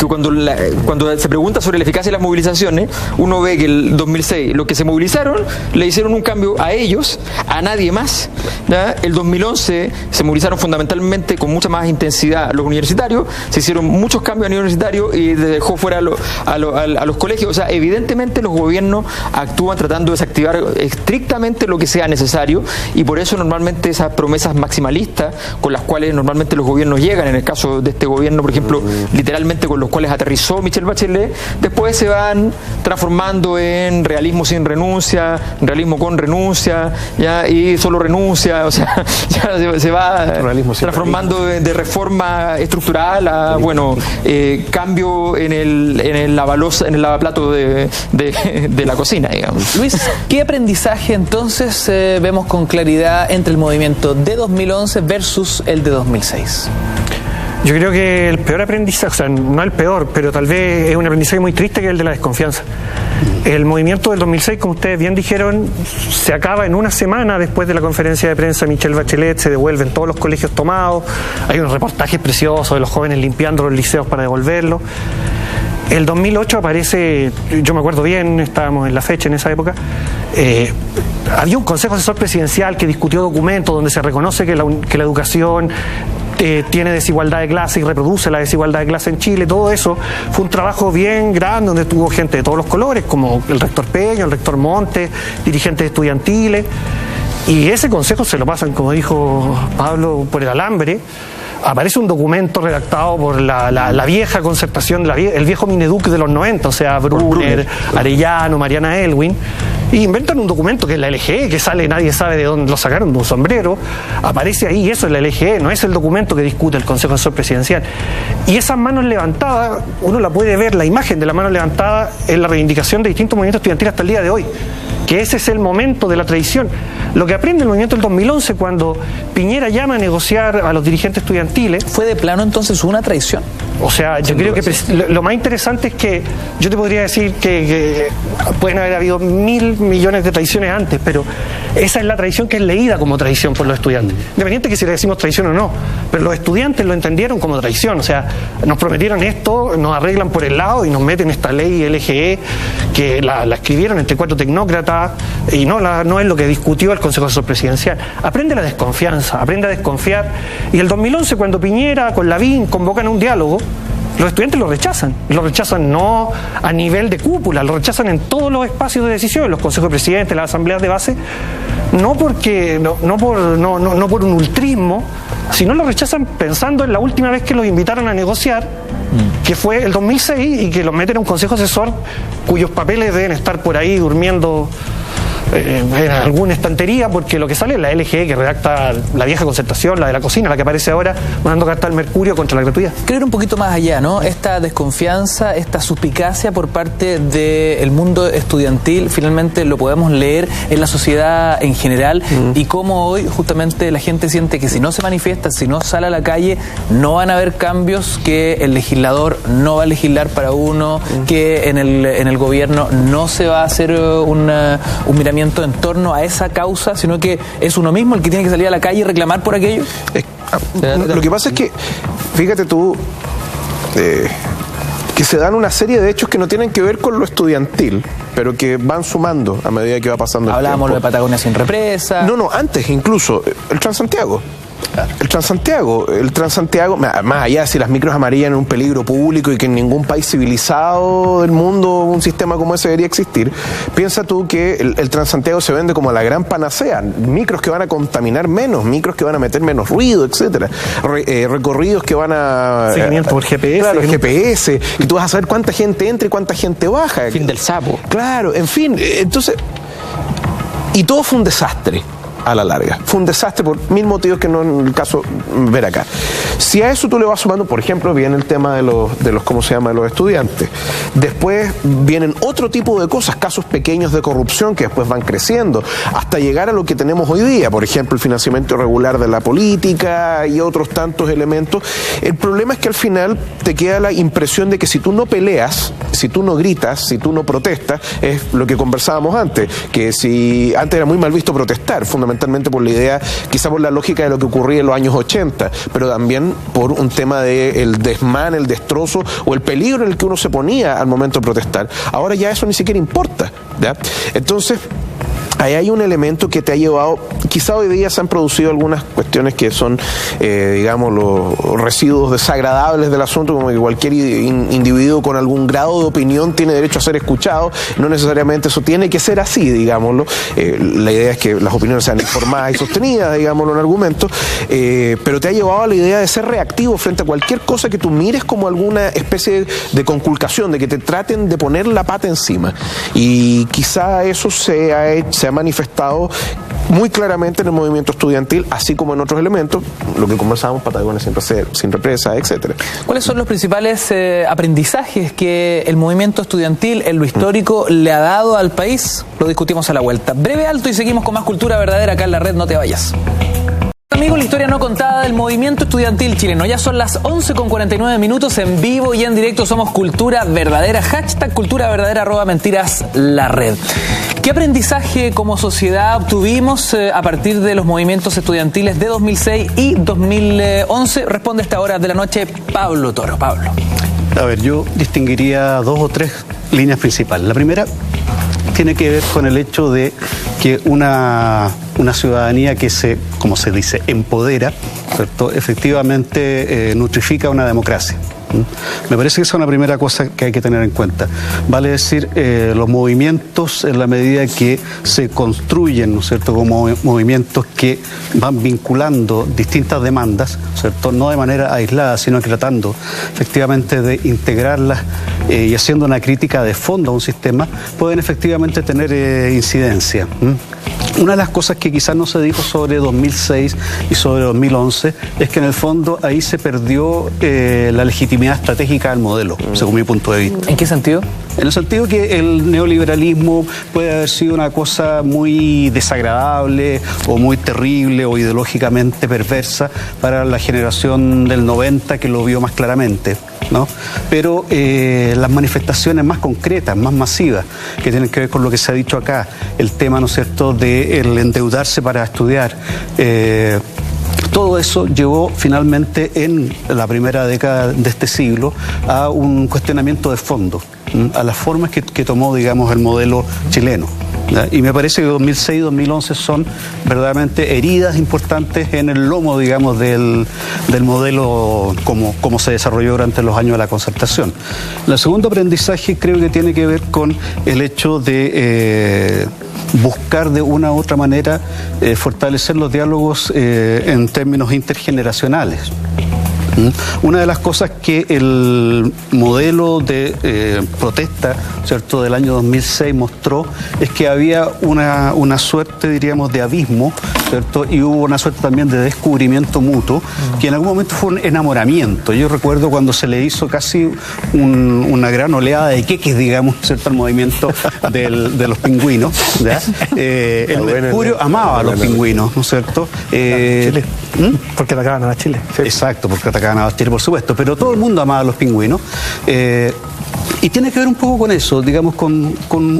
cuando se pregunta sobre la eficacia de las movilizaciones, uno ve que el 2006, lo que se movilizaron, le hicieron un cambio a ellos, a nadie más. ¿Ya? El 2011 se movilizaron fundamentalmente con mucha más intensidad los universitarios, se hicieron muchos cambios a nivel universitario y dejó fuera a los colegios. O sea, evidentemente los gobiernos actúan tratando de desactivar estrictamente lo que sea necesario, y por eso normalmente esas promesas maximalistas con las cuales normalmente los gobiernos llegan, en el caso de este gobierno, por ejemplo, literalmente con los cuales aterrizó Michelle Bachelet, después se van transformando en realismo sin renuncia, realismo con renuncia, ¿ya? Y solo renuncia, o sea, ya se va transformando de reforma estructural a, bueno, cambio en el lavaplato de la cocina, digamos. Luis, ¿qué aprendizaje entonces vemos con claridad entre el movimiento de 2011 versus el de 2006? Yo creo que el peor aprendizaje, o sea, no el peor, pero tal vez es un aprendizaje muy triste, que es el de la desconfianza. El movimiento del 2006, como ustedes bien dijeron, se acaba en una semana después de la conferencia de prensa de Michelle Bachelet, se devuelven todos los colegios tomados, hay unos reportajes preciosos de los jóvenes limpiando los liceos para devolverlos. El 2008 aparece, yo me acuerdo bien, estábamos en la fecha en esa época, había un consejo asesor presidencial que discutió documentos donde se reconoce que la educación tiene desigualdad de clase y reproduce la desigualdad de clase en Chile. Todo eso fue un trabajo bien grande donde tuvo gente de todos los colores, como el rector Peña, el rector Montes, dirigentes estudiantiles, y ese consejo se lo pasan, como dijo Pablo, por el alambre. Aparece un documento redactado por la vieja concertación, el viejo Mineduc de los 90, o sea, Brunner, Arellano, Mariana Elwin, y inventan un documento que es la LGE, que sale, nadie sabe de dónde lo sacaron, de un sombrero, aparece ahí, eso es la LGE, no es el documento que discute el Consejo Asesor Presidencial. Y esas manos levantadas, uno la puede ver, la imagen de la mano levantada en la reivindicación de distintos movimientos estudiantiles hasta el día de hoy, que ese es el momento de la traición. Lo que aprende el movimiento del 2011 cuando Piñera llama a negociar a los dirigentes estudiantiles. ¿Fue de plano entonces una traición? O sea, yo creo que lo más interesante es que yo te podría decir que pueden haber habido 1.000 millones de traiciones antes, pero esa es la traición que es leída como traición por los estudiantes. Independiente que si le decimos traición o no, pero los estudiantes lo entendieron como traición. O sea, nos prometieron esto, nos arreglan por el lado y nos meten esta ley LGE que la escribieron entre 4 tecnócratas y no es lo que discutió el Consejo Asesor Presidencial. Aprende la desconfianza, aprende a desconfiar. Y el 2011, cuando Piñera con Lavín convocan a un diálogo, los estudiantes lo rechazan no a nivel de cúpula, lo rechazan en todos los espacios de decisión, los consejos de presidentes, las asambleas de base, no por un ultrismo, sino lo rechazan pensando en la última vez que los invitaron a negociar, que fue el 2006, y que los meten a un consejo asesor cuyos papeles deben estar por ahí durmiendo en alguna estantería, porque lo que sale es la LGE que redacta la vieja concertación, la de la cocina, la que aparece ahora mandando carta al Mercurio contra la gratuidad. Creo ir un poquito más allá, ¿no? Esta desconfianza, esta suspicacia por parte del mundo estudiantil, finalmente lo podemos leer en la sociedad en general, y cómo hoy justamente la gente siente que si no se manifiesta, si no sale a la calle, no van a haber cambios, que el legislador no va a legislar para uno, que en el gobierno no se va a hacer un miramiento en torno a esa causa, sino que es uno mismo el que tiene que salir a la calle y reclamar por aquello. Lo que pasa es que, fíjate tú, que se dan una serie de hechos que no tienen que ver con lo estudiantil, pero que van sumando a medida que va pasando el tiempo. Hablábamos de Patagonia sin represa. No, antes incluso, el Transantiago. El Transantiago, más allá de si las micros amarillas en un peligro público y que en ningún país civilizado del mundo un sistema como ese debería existir, piensa tú que el Transantiago se vende como la gran panacea, micros que van a contaminar menos, micros que van a meter menos ruido, etcétera, recorridos que van a... Seguimiento por GPS. Claro, GPS, y tú vas a saber cuánta gente entra y cuánta gente baja. Fin del sapo. Claro, en fin, entonces... Y todo fue un desastre. A la larga. Fue un desastre por 1000 motivos que no en el caso ver acá. Si a eso tú le vas sumando, por ejemplo, viene el tema de los ¿cómo se llama?, de los estudiantes. Después vienen otro tipo de cosas, casos pequeños de corrupción que después van creciendo, hasta llegar a lo que tenemos hoy día, por ejemplo, el financiamiento irregular de la política y otros tantos elementos. El problema es que al final te queda la impresión de que si tú no peleas, si tú no gritas, si tú no protestas, es lo que conversábamos antes, que si antes era muy mal visto protestar, fundamentalmente por la idea, quizá por la lógica de lo que ocurría en los años 80, pero también por un tema de el desmán, el destrozo o el peligro en el que uno se ponía al momento de protestar. Ahora ya eso ni siquiera importa, ¿ya? Entonces, ahí hay un elemento que te ha llevado, quizá hoy día se han producido algunas cuestiones que son, digamos, los residuos desagradables del asunto, como que cualquier individuo con algún grado de opinión tiene derecho a ser escuchado, no necesariamente eso tiene que ser así, digámoslo, la idea es que las opiniones sean informadas y sostenidas, digámoslo, en argumentos, pero te ha llevado a la idea de ser reactivo frente a cualquier cosa que tú mires como alguna especie de conculcación, de que te traten de poner la pata encima, y quizá eso se ha manifestado muy claramente en el movimiento estudiantil, así como en otros elementos, lo que conversábamos, Patagonia sin represa, etcétera. ¿Cuáles son los principales aprendizajes que el movimiento estudiantil en lo histórico le ha dado al país? Lo discutimos a la vuelta. Breve alto y seguimos con más cultura verdadera acá en la red, no te vayas. Amigos, la historia no contada del movimiento estudiantil chileno. Ya son las 11:49 en vivo y en directo. Somos Cultura Verdadera, #Cultura Verdadera, @mentiras la red. ¿Qué aprendizaje como sociedad obtuvimos a partir de los movimientos estudiantiles de 2006 y 2011? Responde a esta hora de la noche Pablo Toro. Pablo. A ver, yo distinguiría 2 o 3 líneas principales. La primera tiene que ver con el hecho de que una ciudadanía que como se dice, empodera, ¿cierto?, efectivamente nutrifica una democracia. Me parece que esa es una primera cosa que hay que tener en cuenta. Vale decir, los movimientos, en la medida que se construyen, ¿no es cierto?, como movimientos que van vinculando distintas demandas, ¿cierto?, no de manera aislada, sino que tratando efectivamente de integrarlas y haciendo una crítica de fondo a un sistema, pueden efectivamente tener incidencia. Una de las cosas que quizás no se dijo sobre 2006 y sobre 2011 es que en el fondo ahí se perdió la legitimidad estratégica del modelo, según mi punto de vista. ¿En qué sentido? En el sentido que el neoliberalismo puede haber sido una cosa muy desagradable o muy terrible o ideológicamente perversa para la generación del 90 que lo vio más claramente, ¿no? Pero las manifestaciones más concretas, más masivas, que tienen que ver con lo que se ha dicho acá, el tema, ¿no es cierto?, de el endeudarse para estudiar, todo eso llevó finalmente en la primera década de este siglo a un cuestionamiento de fondo, a las formas que tomó, digamos, el modelo chileno. Y me parece que 2006 y 2011 son verdaderamente heridas importantes en el lomo, digamos, del modelo como se desarrolló durante los años de la concertación. El segundo aprendizaje creo que tiene que ver con el hecho de buscar de una u otra manera fortalecer los diálogos en términos intergeneracionales. Una de las cosas que el modelo de protesta, ¿cierto?, del año 2006 mostró es que había una suerte, diríamos, de abismo, ¿cierto?, y hubo una suerte también de descubrimiento mutuo, que en algún momento fue un enamoramiento. Yo recuerdo cuando se le hizo casi una gran oleada de queques, digamos, ¿cierto?, al movimiento de los pingüinos, ¿ya? El Mercurio amaba a los pingüinos, ¿no es cierto? Chile. Porque atacaban a Chile. Exacto, porque atacaban a Chile, por supuesto, pero todo el mundo amaba a los pingüinos. Y tiene que ver un poco con eso, digamos, con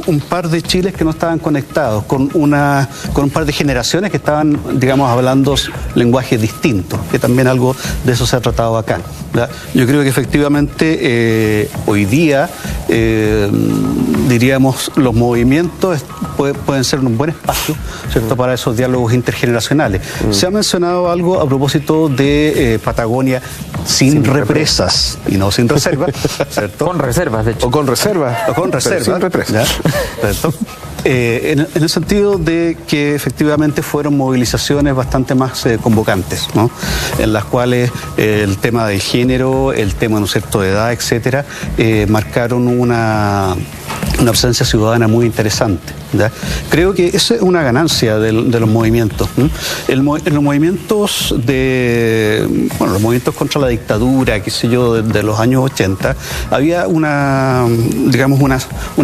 un par de Chiles que no estaban conectados, con un par de generaciones que estaban, digamos, hablando lenguajes distintos, que también algo de eso se ha tratado acá, ¿verdad? Yo creo que efectivamente hoy día, diríamos, los movimientos pueden ser un buen espacio, ¿cierto?, para esos diálogos intergeneracionales. Se ha mencionado algo a propósito de Patagonia sin represas y no sin reservas, ¿cierto? Con reservas, de hecho. O con reservas. O con reservas. Sin represas. ¿Cierto? En el sentido de que efectivamente fueron movilizaciones bastante más convocantes, ¿no?, en las cuales el tema del género, el tema, ¿no es cierto?, de edad, etcétera, marcaron una presencia ciudadana muy interesante, ¿ya? Creo que esa es una ganancia de los movimientos. En los movimientos los movimientos contra la dictadura, qué sé yo, de los años 80, había una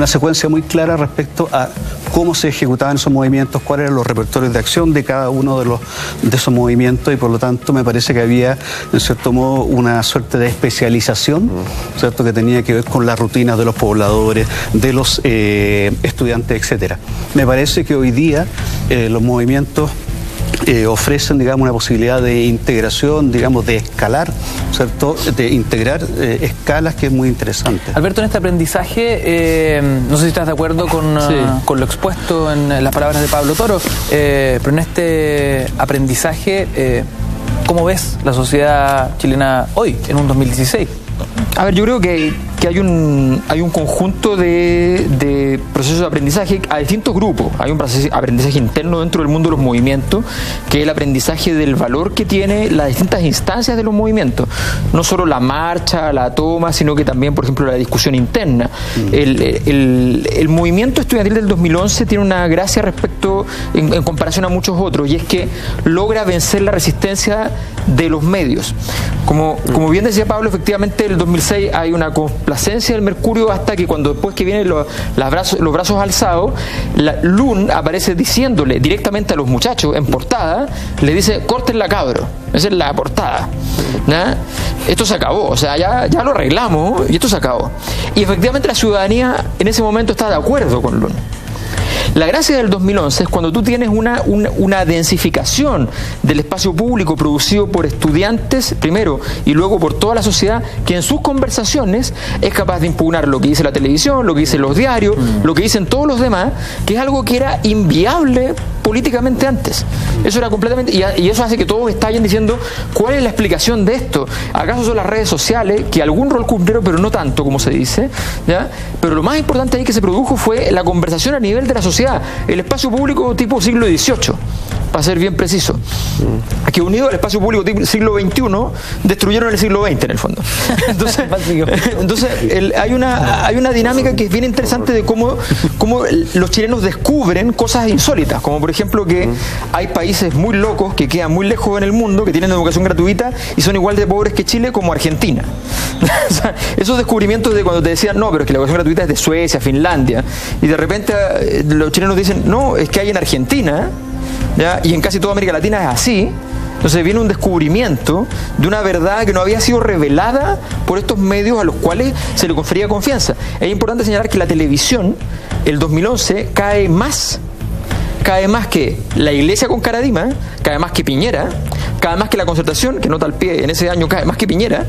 secuencia muy clara respecto a cómo se ejecutaban esos movimientos, cuáles eran los repertorios de acción de cada uno de esos movimientos, y por lo tanto me parece que había, en cierto modo, una suerte de especialización, ¿cierto?, que tenía que ver con las rutinas de los pobladores, de los estudiantes, etcétera. Me parece que hoy día los movimientos ofrecen, digamos, una posibilidad de integración, digamos, de escalar, ¿cierto?, de integrar escalas, que es muy interesante. Alberto, en este aprendizaje, no sé si estás de acuerdo con lo expuesto en las palabras de Pablo Toro, pero en este aprendizaje, ¿cómo ves la sociedad chilena hoy, en un 2016? A ver, yo creo que hay un conjunto de procesos de aprendizaje a distintos grupos. Hay un proceso de aprendizaje interno dentro del mundo de los movimientos, que es el aprendizaje del valor que tiene las distintas instancias de los movimientos. No solo la marcha, la toma, sino que también, por ejemplo, la discusión interna. El movimiento estudiantil del 2011 tiene una gracia en comparación a muchos otros, y es que logra vencer la resistencia de los medios. Como bien decía Pablo, efectivamente en el 2006 hay una complacencia del Mercurio, hasta que después que vienen los brazos alzados, Lun aparece diciéndole directamente a los muchachos en portada, le dice: córtenla, cabro. Esa es la portada, ¿no? Esto se acabó, o sea, ya lo arreglamos y esto se acabó. Y efectivamente la ciudadanía en ese momento está de acuerdo con Lun. La gracia del 2011 es cuando tú tienes una densificación del espacio público producido por estudiantes primero y luego por toda la sociedad, que en sus conversaciones es capaz de impugnar lo que dice la televisión, lo que dicen los diarios, lo que dicen todos los demás, que es algo que era inviable políticamente antes. Eso era completamente... Y eso hace que todos estallen diciendo, ¿cuál es la explicación de esto? ¿Acaso son las redes sociales, que algún rol cumplieron, pero no tanto, como se dice? ¿Ya? Pero lo más importante ahí que se produjo fue la conversación a nivel de la sociedad. El espacio público tipo siglo XVIII, para ser bien preciso, que unido al espacio público tipo siglo XXI, destruyeron el siglo XX en el fondo. Entonces hay una dinámica que es bien interesante de cómo los chilenos descubren cosas insólitas, como por ejemplo que hay países muy locos que quedan muy lejos en el mundo, que tienen educación gratuita y son igual de pobres que Chile como Argentina. O sea, esos descubrimientos de cuando te decían, no, pero es que la educación gratuita es de Suecia, Finlandia, y de repente los chilenos dicen, no, es que hay en Argentina, ¿ya? Y en casi toda América Latina es así. Entonces viene un descubrimiento de una verdad que no había sido revelada por estos medios a los cuales se le confería confianza. Es importante señalar que la televisión, el 2011, cae más que la Iglesia con Caradima, cae más que Piñera, cae más que la Concertación, que nota al pie en ese año, cae más que Piñera.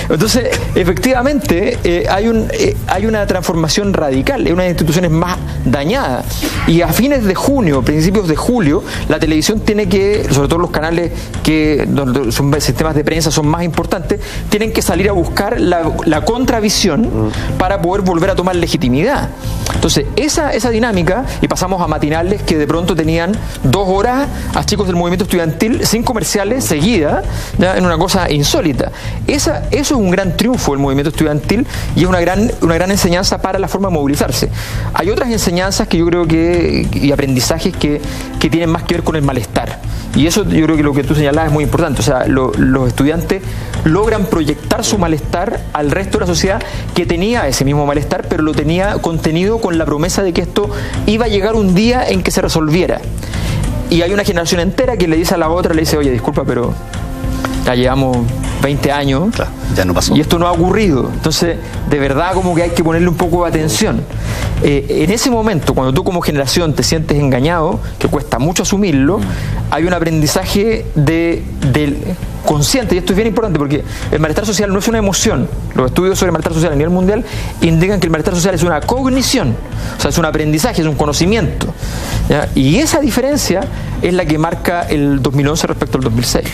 Entonces, efectivamente, hay una transformación radical, hay unas instituciones más dañadas. Y a fines de junio, principios de julio, la televisión tiene que, sobre todo los canales que son sistemas de prensa son más importantes, tienen que salir a buscar la contravisión para poder volver a tomar legitimidad. Entonces, esa dinámica, y pasamos a matinales que de pronto tenían 2 horas a chicos del movimiento estudiantil sin comerciales seguidas, ¿ya? En una cosa insólita. Eso es un gran triunfo del movimiento estudiantil y es una gran enseñanza para la forma de movilizarse. Hay otras enseñanzas que yo creo y aprendizajes que tienen más que ver con el malestar. Y eso yo creo que lo que tú señalabas es muy importante. O sea, los estudiantes logran proyectar su malestar al resto de la sociedad que tenía ese mismo malestar, pero lo tenía contenido con la promesa de que esto iba a llegar un día en que se resolviera. Y hay una generación entera que le dice a la otra, le dice, oye, disculpa, pero ya llevamos 20 años, claro, ya no pasó. Y esto no ha ocurrido. Entonces, de verdad como que hay que ponerle un poco de atención. En ese momento, cuando tú como generación te sientes engañado, que cuesta mucho asumirlo, hay un aprendizaje del consciente, y esto es bien importante porque el malestar social no es una emoción. Los estudios sobre el malestar social a nivel mundial indican que el malestar social es una cognición, o sea, es un aprendizaje, es un conocimiento, ¿ya? Y esa diferencia es la que marca el 2011 respecto al 2006.